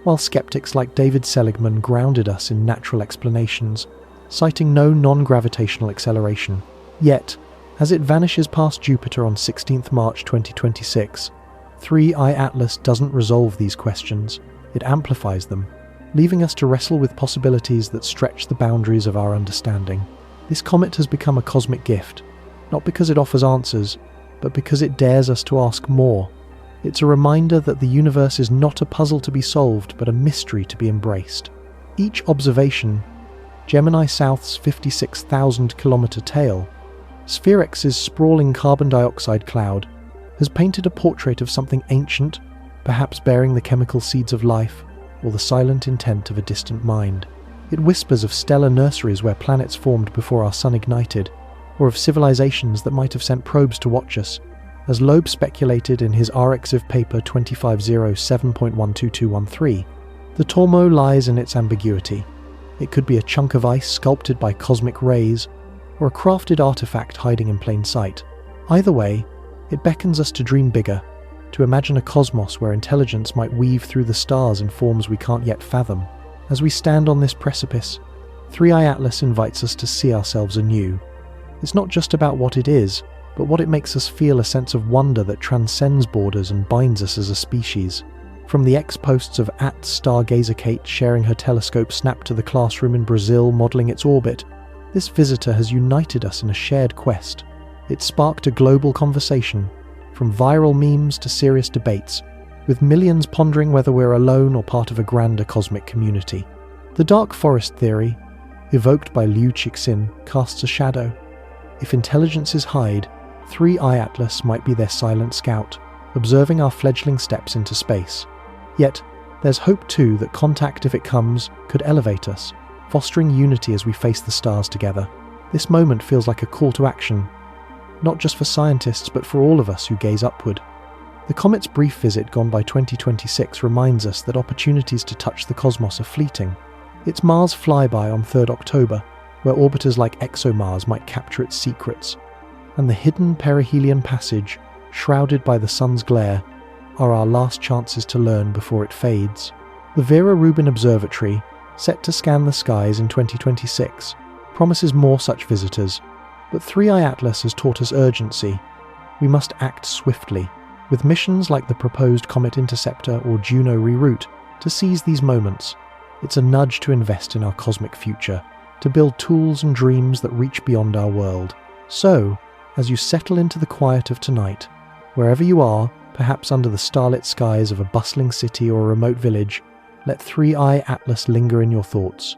while skeptics like David Seligman grounded us in natural explanations, citing no non-gravitational acceleration. Yet, as it vanishes past Jupiter on 16th March 2026, 3I Atlas doesn't resolve these questions, it amplifies them, leaving us to wrestle with possibilities that stretch the boundaries of our understanding. This comet has become a cosmic gift, not because it offers answers, but because it dares us to ask more. It's a reminder that the universe is not a puzzle to be solved, but a mystery to be embraced. Each observation, Gemini South's 56,000-kilometer tail, Spherex's sprawling carbon dioxide cloud, has painted a portrait of something ancient, perhaps bearing the chemical seeds of life, or the silent intent of a distant mind. It whispers of stellar nurseries where planets formed before our sun ignited, or of civilizations that might have sent probes to watch us, as Loeb speculated in his RxIv paper 2507.12213. The tormo lies in its ambiguity. It could be a chunk of ice sculpted by cosmic rays, or a crafted artifact hiding in plain sight. Either way, it beckons us to dream bigger, to imagine a cosmos where intelligence might weave through the stars in forms we can't yet fathom. As we stand on this precipice, 3I Atlas invites us to see ourselves anew. It's not just about what it is, but what it makes us feel, a sense of wonder that transcends borders and binds us as a species. From the ex-posts of @Stargazer Kate sharing her telescope snapped to the classroom in Brazil modelling its orbit, this visitor has united us in a shared quest. It sparked a global conversation, from viral memes to serious debates, with millions pondering whether we're alone or part of a grander cosmic community. The dark forest theory, evoked by Liu Cixin, casts a shadow. If intelligences hide, 3I Atlas might be their silent scout, observing our fledgling steps into space. Yet, there's hope too that contact, if it comes, could elevate us, fostering unity as we face the stars together. This moment feels like a call to action. not just for scientists but for all of us who gaze upward. The comet's brief visit gone by 2026 reminds us that opportunities to touch the cosmos are fleeting. It's Mars flyby on 3rd October, where orbiters like ExoMars might capture its secrets, and the hidden perihelion passage, shrouded by the sun's glare, are our last chances to learn before it fades. The Vera Rubin Observatory, set to scan the skies in 2026, promises more such visitors, but 3i Atlas has taught us urgency. We must act swiftly, with missions like the proposed Comet Interceptor or Juno Reroute to seize these moments. It's a nudge to invest in our cosmic future, to build tools and dreams that reach beyond our world. So, as you settle into the quiet of tonight, wherever you are, perhaps under the starlit skies of a bustling city or a remote village, let 3i Atlas linger in your thoughts.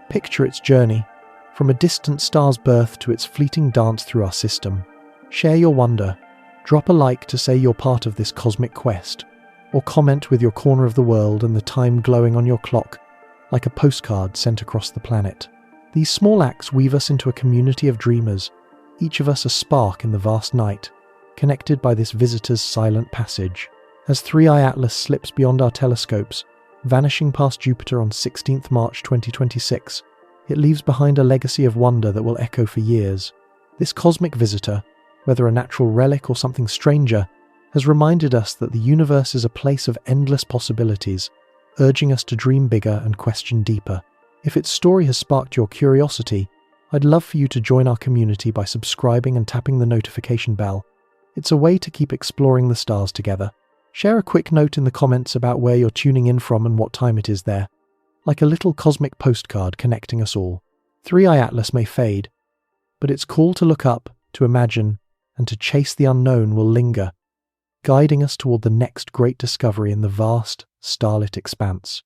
Picture its journey, from a distant star's birth to its fleeting dance through our system. Share your wonder. Drop a like to say you're part of this cosmic quest, or comment with your corner of the world and the time glowing on your clock, like a postcard sent across the planet. These small acts weave us into a community of dreamers, each of us a spark in the vast night, connected by this visitor's silent passage. As 3i Atlas slips beyond our telescopes, vanishing past Jupiter on 16th March 2026, it leaves behind a legacy of wonder that will echo for years. This cosmic visitor, whether a natural relic or something stranger, has reminded us that the universe is a place of endless possibilities, urging us to dream bigger and question deeper. If its story has sparked your curiosity, I'd love for you to join our community by subscribing and tapping the notification bell. It's a way to keep exploring the stars together. Share a quick note in the comments about where you're tuning in from and what time it is there, like a little cosmic postcard connecting us all. 3i Atlas may fade, but its call to look up, to imagine, and to chase the unknown will linger, guiding us toward the next great discovery in the vast, starlit expanse.